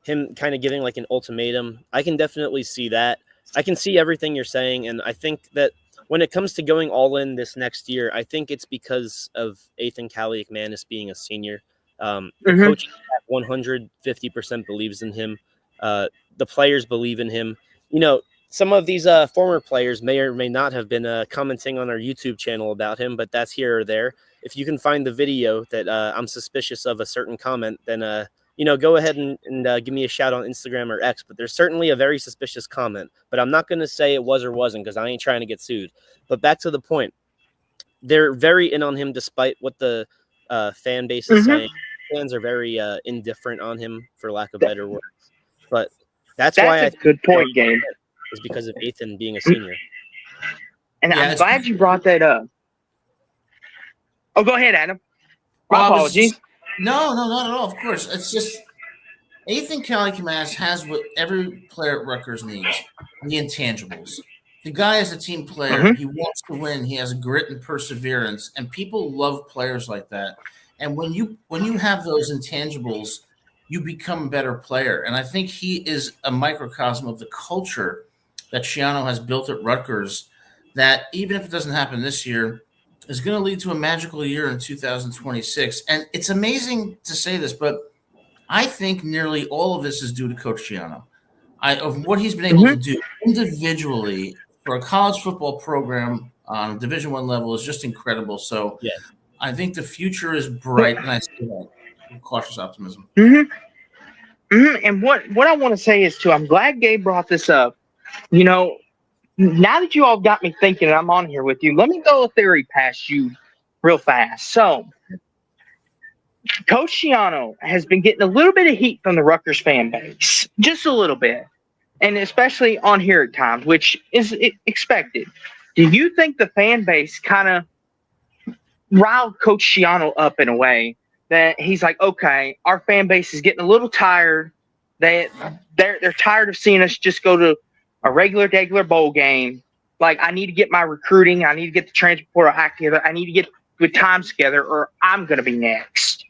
him kind of giving like an ultimatum, I can definitely see that. I can see everything you're saying, and I think that when it comes to going all in this next year, I think it's because of Ethan Callie-McManus being a senior. The coach at 150% believes in him. The players believe in him. Some of these former players may or may not have been commenting on our YouTube channel about him, but that's here or there. If you can find the video that I'm suspicious of a certain comment, then go ahead and give me a shout on Instagram or X, but there's certainly a very suspicious comment, but I'm not going to say it was or wasn't because I ain't trying to get sued. But back to the point, they're very in on him despite what the fan base is saying. Fans are very indifferent on him, for lack of better words. But that's why a good point, Gabe. Is because of Ethan being a senior. And I'm glad you brought that up. Oh, go ahead, Adam. My apologies. No, not at all. Of course. It's just Ethan Callie-McManus has what every player at Rutgers needs, the intangibles. The guy is a team player. He wants to win. He has grit and perseverance, and people love players like that. And when you have those intangibles, you become a better player. And I think he is a microcosm of the culture that Schiano has built at Rutgers that even if it doesn't happen this year, is going to lead to a magical year in 2026. And it's amazing to say this, but I think nearly all of this is due to Coach Schiano. Of what he's been able to do individually for a college football program on a Division I level is just incredible. So I think the future is bright, and I say that with cautious optimism. And what I want to say is too, I'm glad Gabe brought this up. You know, now that you all got me thinking, and I'm on here with you, let me throw a theory past you real fast. So, Coach Shiano has been getting a little bit of heat from the Rutgers fan base, just a little bit, and especially on here at times, which is expected. Do you think the fan base kind of riled Coach Shiano up in a way that he's like, okay, our fan base is getting a little tired. They're tired of seeing us just go to a regular bowl game. Like, I need to get my recruiting. I need to get the transfer portal act together. I need to get with times together, or I'm going to be next.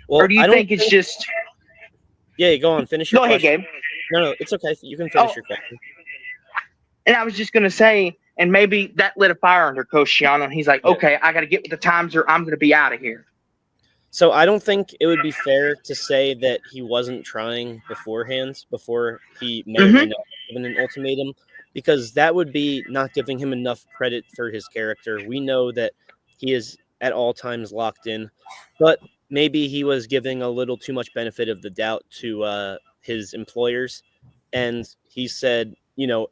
Well, Or do you think it's just? Yeah, go on. Finish your Go ahead, question. Gabe. No, it's okay. You can finish your question. And I was just going to say, and maybe that lit a fire under Coach Shiano, and he's like, okay, I got to get with the times, or I'm going to be out of here. So I don't think it would be fair to say that he wasn't trying beforehand, before he may or may not have given an ultimatum, because that would be not giving him enough credit for his character. We know that he is at all times locked in, but maybe he was giving a little too much benefit of the doubt to his employers. And he said,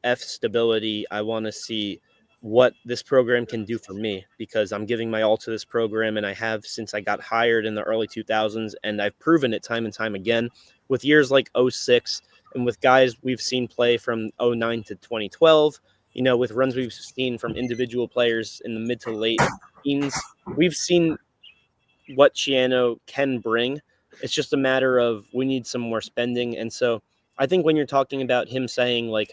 F stability. I want to see what this program can do for me, because I'm giving my all to this program, and I have since I got hired in the early 2000s, and I've proven it time and time again with years like 06 and with guys we've seen play from 09 to 2012, with runs we've seen from individual players in the mid to late teens. We've seen what Shiano can bring. It's just a matter of we need some more spending. And so I think when you're talking about him saying, like,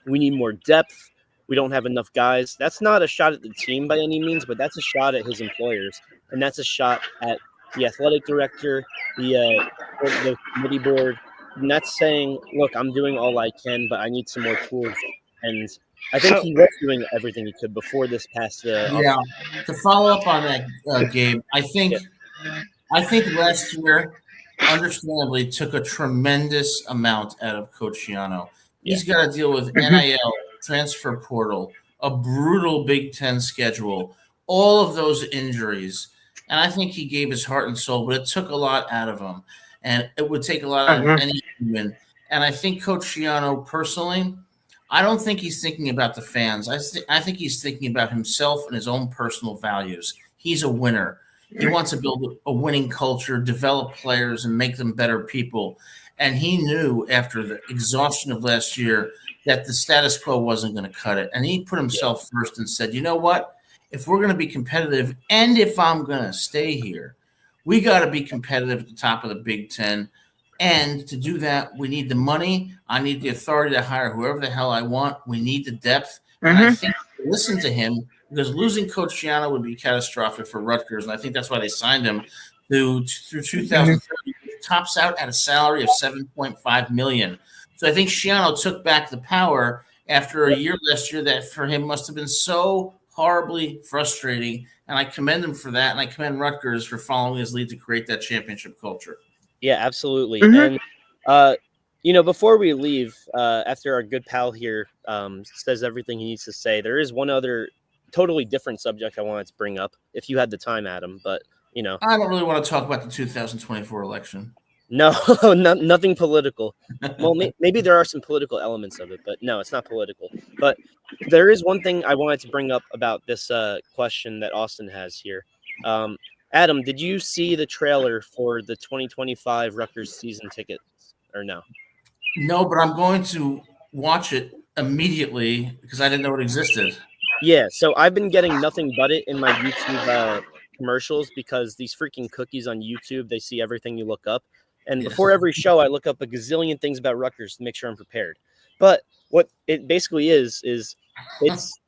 we need more depth, we don't have enough guys, that's not a shot at the team by any means, but that's a shot at his employers. And that's a shot at the athletic director, the committee board. And that's saying, look, I'm doing all I can, but I need some more tools. And I think he was doing everything he could before this past. Yeah. To follow up on that, Gabe, I think last year, understandably, took a tremendous amount out of Coach Shiano. He's got to deal with NIL, transfer portal, a brutal Big Ten schedule, all of those injuries. And I think he gave his heart and soul, but it took a lot out of him. And it would take a lot out of any human. And I think Coach Shiano, personally, I don't think he's thinking about the fans. I think he's thinking about himself and his own personal values. He's a winner. He wants to build a winning culture, develop players, and make them better people. And he knew after the exhaustion of last year that the status quo wasn't going to cut it. And he put himself first and said, you know what? If we're going to be competitive, and if I'm going to stay here, we got to be competitive at the top of the Big Ten. And to do that, we need the money. I need the authority to hire whoever the hell I want. We need the depth. And I think listen to him, because losing Coach Shiano would be catastrophic for Rutgers. And I think that's why they signed him through 2030. Tops out at a salary of $7.5 million. So I think Shiano took back the power after a year last year that for him must have been so horribly frustrating. And I commend him for that. And I commend Rutgers for following his lead to create that championship culture. Yeah, absolutely. And, before we leave, after our good pal here says everything he needs to say, there is one other totally different subject I wanted to bring up, if you had the time, Adam. But, I don't really want to talk about the 2024 election. No, nothing political. Well, maybe there are some political elements of it, but no, it's not political. But there is one thing I wanted to bring up about this question that Austin has here. Adam, did you see the trailer for the 2025 Rutgers season tickets or no? No, but I'm going to watch it immediately because I didn't know it existed. Yeah, so I've been getting nothing but it in my YouTube commercials, because these freaking cookies on YouTube, they see everything you look up. And before every show, I look up a gazillion things about Rutgers to make sure I'm prepared. But what it basically is it's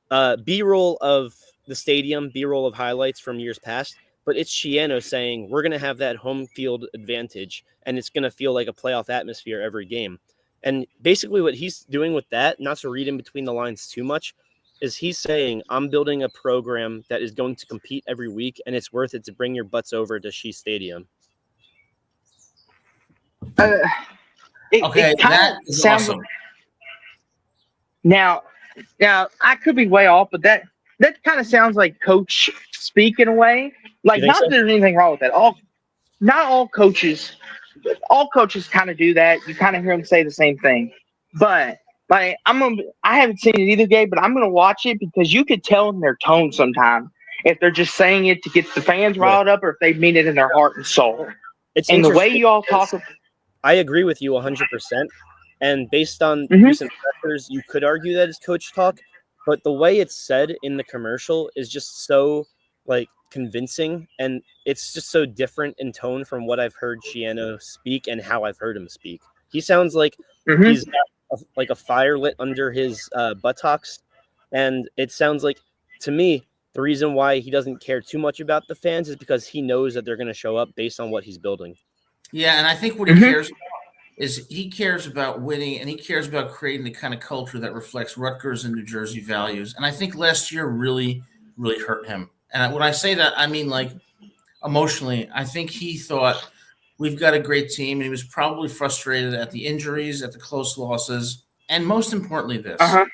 B-roll of the stadium, B-roll of highlights from years past. But it's Shiano saying we're going to have that home field advantage, and it's going to feel like a playoff atmosphere every game. And basically what he's doing with that, not to read in between the lines too much, is he's saying, I'm building a program that is going to compete every week, and it's worth it to bring your butts over to Shea Stadium. Okay, that is awesome. Now, I could be way off, but that kind of sounds like coach speak in a way. Like, not that there's anything wrong with that. Not all coaches all coaches kind of do that. You kind of hear them say the same thing. But like I haven't seen it either, Gabe, but I'm gonna watch it because you could tell in their tone sometimes if they're just saying it to get the fans riled up or if they mean it in their heart and soul. It's And the way interesting you all talk, I agree with you 100%. And based on Mhm. recent pressures, you could argue that it's coach talk, but the way it's said in the commercial is just so like convincing, and it's just so different in tone from what I've heard Shiano speak and how I've heard him speak. He sounds like Mhm. he's got like a fire lit under his buttocks, and it sounds like to me the reason why he doesn't care too much about the fans is because he knows that they're going to show up based on what he's building. Yeah, and I think what he Mhm. cares is he cares about winning and he cares about creating the kind of culture that reflects Rutgers and New Jersey values. And I think last year really, really hurt him. And when I say that, I mean like emotionally. I think he thought we've got a great team, and he was probably frustrated at the injuries, at the close losses, and most importantly, this Uh-huh.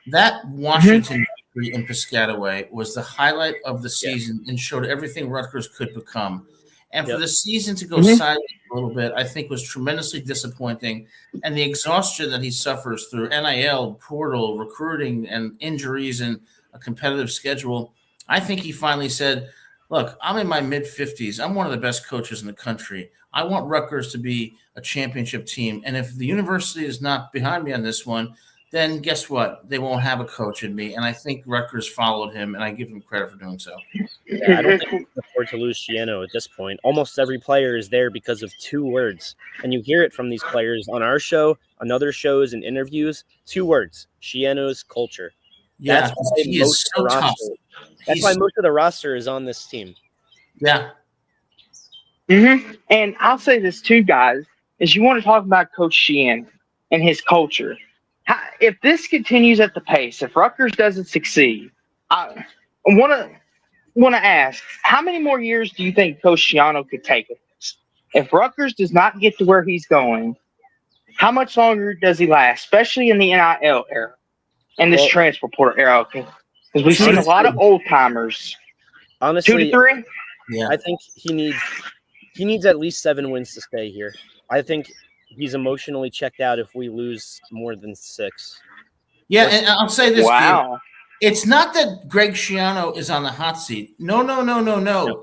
that Mhm. Washington victory in Piscataway was the highlight of the Yeah. season and showed everything Rutgers could become. And for Yep. the season to go Mhm. silent a little bit, I think was tremendously disappointing. And the exhaustion that he suffers through NIL, portal, recruiting, and injuries and a competitive schedule, I think he finally said, look, I'm in my mid-50s. I'm one of the best coaches in the country. I want Rutgers to be a championship team. And if the university is not behind me on this one, then guess what? They won't have a coach in me. And I think Rutgers followed him, and I give him credit for doing so. Yeah, I don't think we can afford to lose Shiano at this point. Almost every player is there because of two words. And you hear it from these players on our show, on other shows and interviews. Two words: Shiano's culture. Yeah, why he most is of the so tough. That's why most of the roster is on this team. Yeah. Mhm. And I'll say this too, guys, is you want to talk about Coach Sheehan and his culture. If this continues at the pace, if Rutgers doesn't succeed, I want to ask, how many more years do you think Coach Shiano could take it? If Rutgers does not get to where he's going, how much longer does he last, especially in the NIL era and this Well, transfer portal era? Because we've seen a honestly- lot of old timers. 2 Honestly, to 3? Yeah. I think he needs at least 7 wins to stay here. I think he's emotionally checked out if we lose more than 6. Yeah, and I'll say this, Gabe. Wow. It's not that Greg Schiano is on the hot seat. No.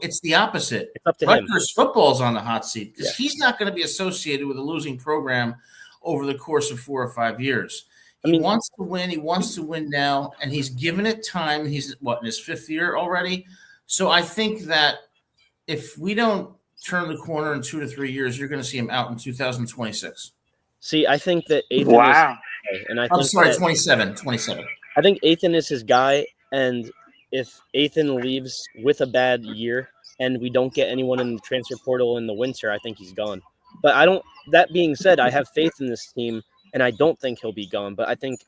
It's the opposite. It's up to him. Rutgers football is on the hot seat because Yeah. he's not going to be associated with a losing program over the course of 4 or 5 years. I He mean- wants to win. He wants to win now, and he's given it time. He's in his 5th year already. So I think that if we don't turn the corner in 2 to 3 years, you're going to see him out in 2026. See, I think that Ethan Wow. is, and I I'm think sorry, that, 27. I think Ethan is his guy, and if Ethan leaves with a bad year and we don't get anyone in the transfer portal in the winter, I think he's gone. But I don't. That being said, I have faith in this team, and I don't think he'll be gone. But I think,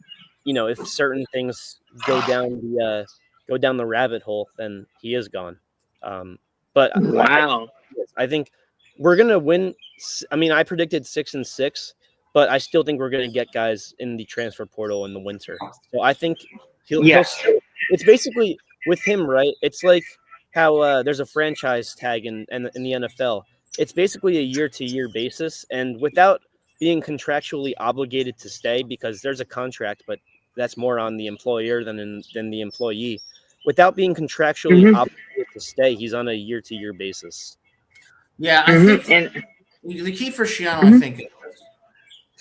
if certain things go down the rabbit hole, then he is gone. But Wow. I think we're gonna win. I mean, I predicted 6-6, but I still think we're gonna get guys in the transfer portal in the winter. So I think he'll. Yes. It's basically with him, right? It's like how there's a franchise tag in the NFL. It's basically a year-to-year basis, and without being contractually obligated to stay, because there's a contract, but that's more on the employer than the employee. Without being contractually obligated to stay, he's on a year-to-year basis. Yeah, I think the key for Schiano, I think,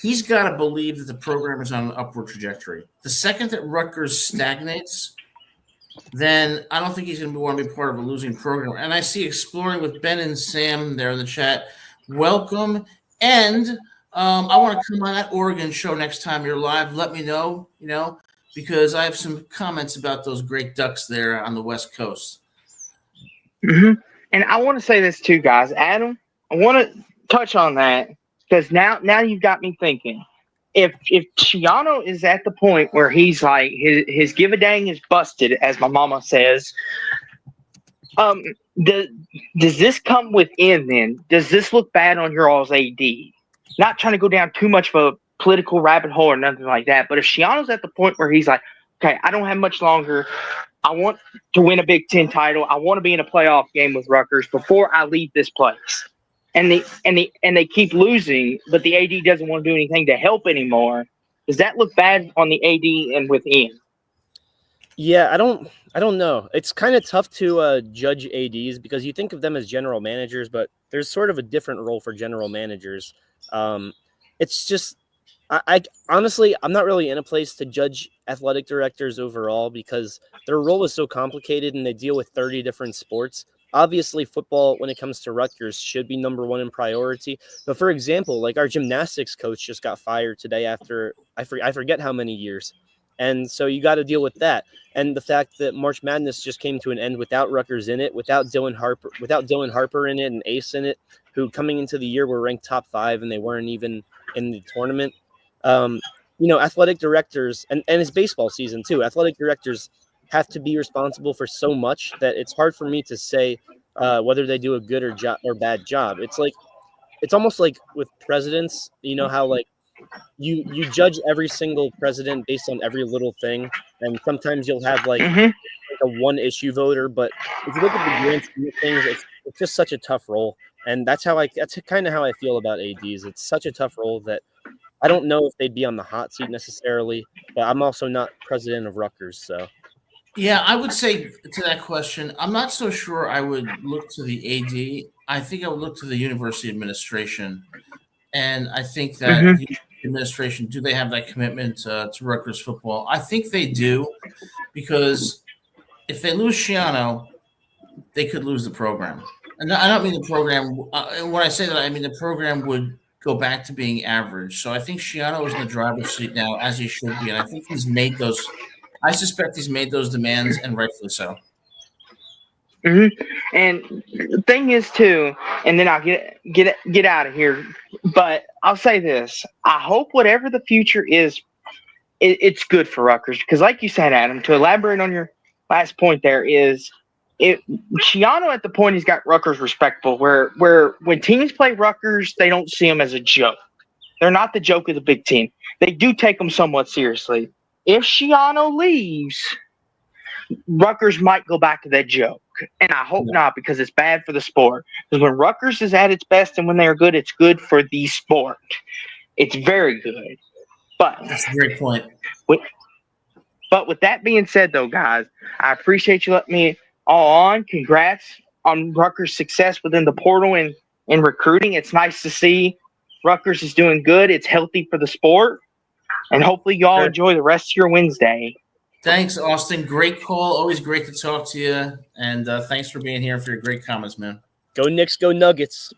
he's got to believe that the program is on an upward trajectory. The second that Rutgers stagnates, then I don't think he's going to want to be part of a losing program. And I see Exploring with Ben and Sam there in the chat. Welcome. And I want to come on that Oregon show next time you're live. Let me know, because I have some comments about those great Ducks there on the West Coast. Mm-hmm. And I want to say this too, guys. Adam, I want to touch on that because now you've got me thinking. If Schiano is at the point where he's like his give a dang is busted, as my mama says, does this come within then? Does this look bad on your all's AD? Not trying to go down too much of a political rabbit hole or nothing like that, but if Schiano's at the point where he's like, okay, I don't have much longer. I want to win a Big Ten title. I want to be in a playoff game with Rutgers before I leave this place. and they keep losing, but the AD doesn't want to do anything to help anymore. Does that look bad on the AD and with Ian? Yeah, I don't know. It's kind of tough to judge ADs because you think of them as general managers, but there's sort of a different role for general managers. Um, it's just I honestly I'm not really in a place to judge athletic directors overall because their role is so complicated and they deal with 30 different sports. Obviously, football, when it comes to Rutgers, should be number one in priority. But for example, like our gymnastics coach just got fired today after I forget how many years, and so you got to deal with that. And the fact that March Madness just came to an end without Rutgers in it, without Dylan Harper in it, and Ace in it, who coming into the year were ranked top 5 and they weren't even in the tournament. Um, athletic directors, and it's baseball season too. Athletic directors have to be responsible for so much that it's hard for me to say whether they do a good or bad job. It's almost like with presidents. You know how like you judge every single president based on every little thing, and sometimes you'll have like Mm-hmm. a one issue voter. But if you look at the grand scheme of things, it's just such a tough role, and that's kind of how I feel about ads. It's such a tough role that I don't know if they'd be on the hot seat necessarily, but I'm also not president of Rutgers, so Yeah, I would say to that question, I'm not so sure I would look to the AD. I think I would look to the university administration. And I think that Mm-hmm. the administration, do they have that commitment to Rutgers football? I think they do, because if they lose Shiano, they could lose the program. And I don't mean the program. And when I say that, I mean the program would go back to being average. So I think Shiano is in the driver's seat now, as he should be. And I think he's made those. I suspect he's made those demands, and rightfully so. Mm-hmm. And the thing is too, and then I'll get out of here. But I'll say this: I hope whatever the future is, it's good for Rutgers. Because, like you said, Adam, to elaborate on your last point, there is it. Shiano at the point he's got Rutgers respectable. Where when teams play Rutgers, they don't see them as a joke. They're not the joke of the Big Ten. They do take them somewhat seriously. If Shiano leaves, Rutgers might go back to that joke. And I hope not, because it's bad for the sport. Because when Rutgers is at its best and when they're good, it's good for the sport. It's very good. But That's a great point. with that being said, though, guys, I appreciate you letting me all on. Congrats on Rutgers' success within the portal and in recruiting. It's nice to see Rutgers is doing good. It's healthy for the sport. And hopefully you all enjoy the rest of your Wednesday. Thanks, Austin. Great call. Always great to talk to you. And thanks for being here and for your great comments, man. go Knicks, go Nuggets.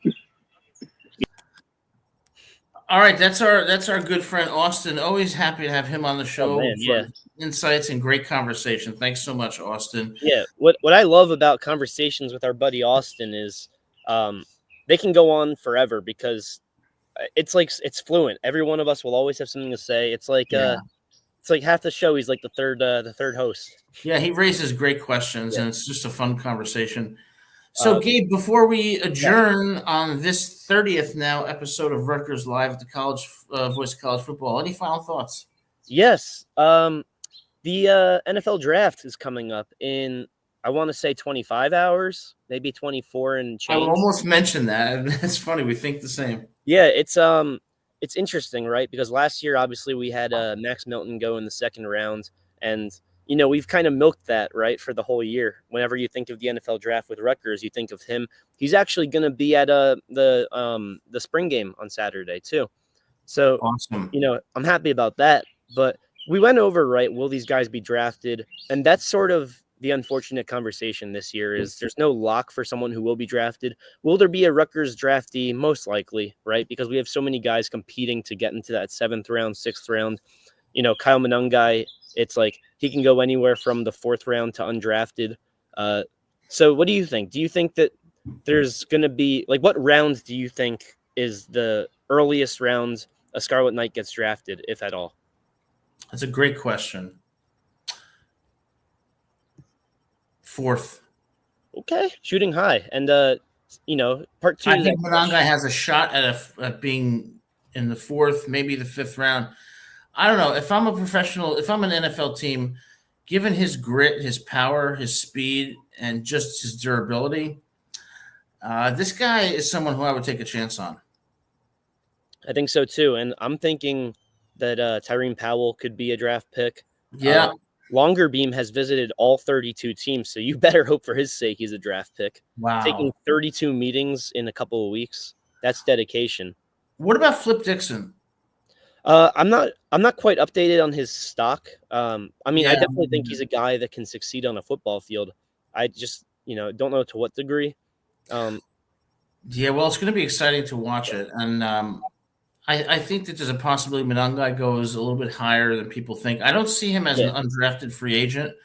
All right, that's our good friend Austin. Always happy to have him on the show man, for yeah. insights and great conversation. Thanks so much, Austin. Yeah, what I love about conversations with our buddy Austin is they can go on forever because it's fluent. Every one of us will always have something to say. It's like half the show he's like the third host. Yeah, he raises great questions, and it's just a fun conversation. So, Gabe, before we adjourn on this 30th now episode of Rutgers Live at the College Voice of College Football, any final thoughts? Yes. The NFL draft is coming up in, I want to say 25 hours, maybe 24 and change. I almost mentioned that. It's funny. We think the same. Yeah, it's interesting, right? Because last year, obviously, we had Max Milton go in the second round, and we've kind of milked that, right, for the whole year. Whenever you think of the NFL draft with Rutgers, you think of him. He's actually going to be at the spring game on Saturday too. So, awesome. I'm happy about that. But we went over, right, will these guys be drafted? And that's sort of the unfortunate conversation this year is there's no lock for someone who will be drafted. Will there be a Rutgers draftee? Most likely, right? Because we have so many guys competing to get into that 7th round, 6th round. Kyle Monungai, it's like he can go anywhere from the 4th round to undrafted. So what do you think? Do you think that there's going to be, like, what round do you think is the earliest round a Scarlet Knight gets drafted, if at all? That's a great question. 4th. Okay, shooting high. And, part 2. I think Monungai has a shot at being in the 4th, maybe the 5th round. I don't know. If I'm a professional, if I'm an NFL team, given his grit, his power, his speed, and just his durability, This guy is someone who I would take a chance on. I think so too, and I'm thinking that Tyrene Powell could be a draft pick. Yeah. Longer Beam has visited all 32 teams, so you better hope for his sake he's a draft pick. Wow. Taking 32 meetings in a couple of weeks, that's dedication. What about Flip Dixon? I'm not quite updated on his stock. I Yeah. definitely think he's a guy that can succeed on a football field. I just, don't know to what degree. Yeah, well, it's going to be exciting to watch it, and I think that there's a possibility Monangai goes a little bit higher than people think. I don't see him as an undrafted free agent,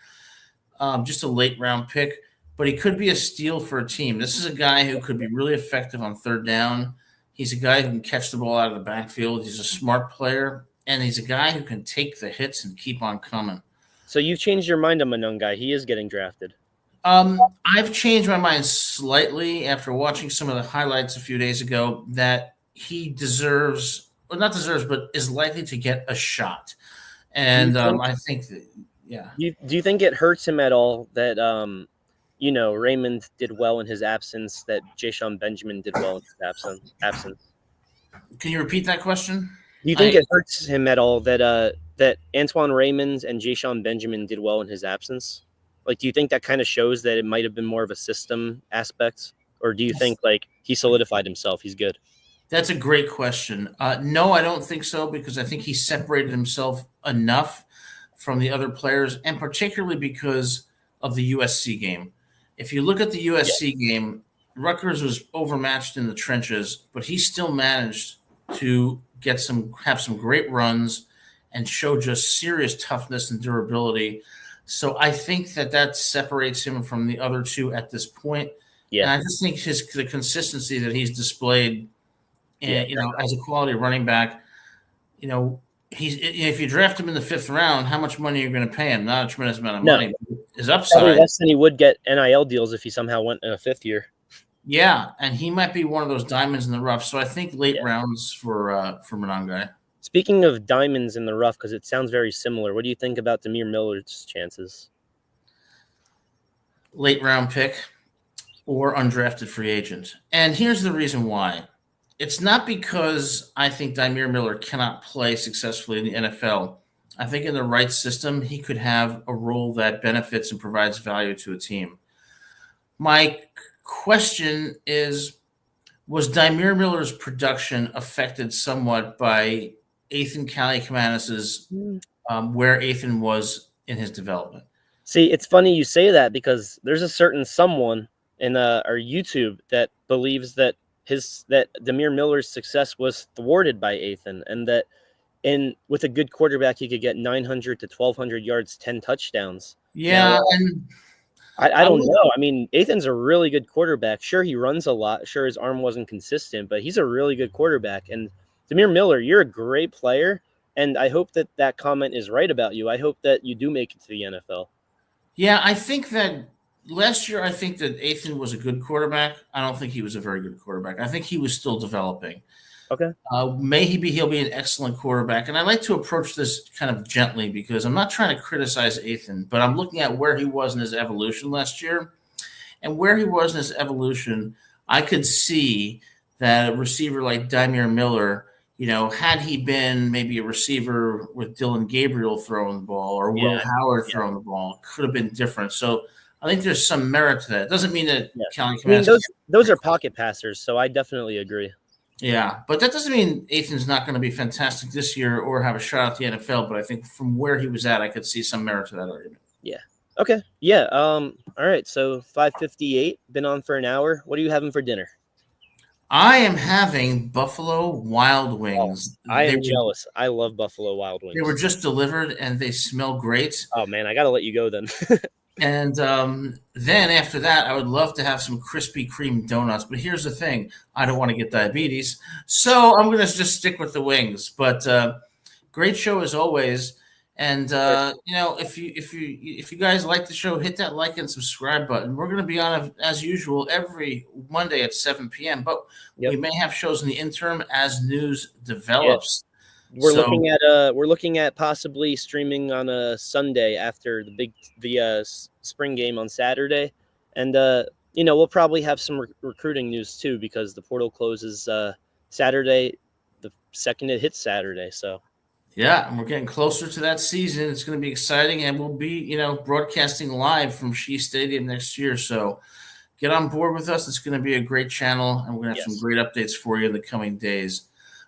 just a late round pick, but he could be a steal for a team. This is a guy who could be really effective on third down. He's a guy who can catch the ball out of the backfield. He's a smart player, and he's a guy who can take the hits and keep on coming. So you've changed your mind on Monangai. He is getting drafted. I've changed my mind slightly after watching some of the highlights a few days ago that he deserves, well, not deserves, but is likely to get a shot. And I think that, yeah. Do you think it hurts him at all that, Raymond did well in his absence, that Ja'Shawn Benjamin did well in his absence? Can you repeat that question? Do you think it hurts him at all that that Antoine Raymond and Ja'Shawn Benjamin did well in his absence? Like, do you think that kind of shows that it might have been more of a system aspect? Or do you think, like, he solidified himself? He's good. That's a great question. No, I don't think so, because I think he separated himself enough from the other players, and particularly because of the USC game. If you look at the USC game, Rutgers was overmatched in the trenches, but he still managed to have some great runs and show just serious toughness and durability. So I think that separates him from the other two at this point. Yeah. And I just think the consistency that he's displayed, and as a quality running back, if you draft him in the 5th round, how much money are you going to pay him? Not a tremendous amount of money. His upside, probably less than he would get NIL deals if he somehow went in a 5th year. Yeah, and he might be one of those diamonds in the rough. So I think late rounds for Monangai. Speaking of diamonds in the rough, because it sounds very similar, what do you think about Demir Miller's chances? Late round pick or undrafted free agent. And here's the reason why. It's not because I think Demir Miller cannot play successfully in the NFL. I think in the right system, he could have a role that benefits and provides value to a team. My question is, was Demir Miller's production affected somewhat by Ethan Kaliakmanis's where Ethan was in his development? See, it's funny you say that, because there's a certain someone in our YouTube that believes that Demir Miller's success was thwarted by Ethan, and that with a good quarterback he could get 900 to 1,200 yards, 10 touchdowns. Yeah, and I don't know. I mean, Ethan's a really good quarterback. Sure, he runs a lot. Sure, his arm wasn't consistent, but he's a really good quarterback. And Demir Miller, you're a great player, and I hope that comment is right about you. I hope that you do make it to the NFL. Yeah, I think that last year, I think that Ethan was a good quarterback. I don't think he was a very good quarterback. I think he was still developing. Okay. He'll be an excellent quarterback. And I like to approach this kind of gently, because I'm not trying to criticize Ethan, but I'm looking at where he was in his evolution last year. And where he was in his evolution, I could see that a receiver like Demir Miller, had he been maybe a receiver with Dylan Gabriel throwing the ball or Will Howard throwing the ball, could have been different. So I think there's some merit to that. It doesn't mean that those are pocket passers, so I definitely agree. Yeah, but that doesn't mean Ethan's not going to be fantastic this year or have a shot at the NFL. But I think from where he was at, I could see some merit to that argument. Yeah. Okay. Yeah. All right. So 5:58. Been on for an hour. What are you having for dinner? I am having Buffalo Wild Wings. Oh, I am jealous. I love Buffalo Wild Wings. They were just delivered, and they smell great. Oh, man, I got to let you go then. And then after that, I would love to have some Krispy Kreme donuts. But here's the thing. I don't want to get diabetes. So I'm going to just stick with the wings. But great show as always. And, if you guys like the show, hit that like and subscribe button. We're going to be on, as usual, every Monday at 7 p.m. But we may have shows in the interim as news develops. We're looking at possibly streaming on a Sunday after the spring game on Saturday, and we'll probably have some recruiting news too, because the portal closes Saturday, the second it hits Saturday. So Yeah, and we're getting closer to that season. It's going to be exciting, and we'll be, broadcasting live from Shea Stadium next year. So get on board with us. It's going to be a great channel, and we're going to have some yes. great updates for you in the coming days.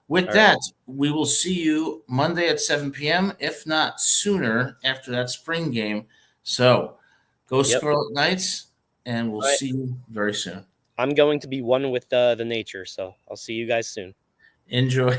With All that, right. we will see you Monday at 7 p.m., if not sooner, after that spring game. So go Yep. Scarlet Knights, and we'll All right. see you very soon. I'm going to be one with the nature, so I'll see you guys soon. Enjoy.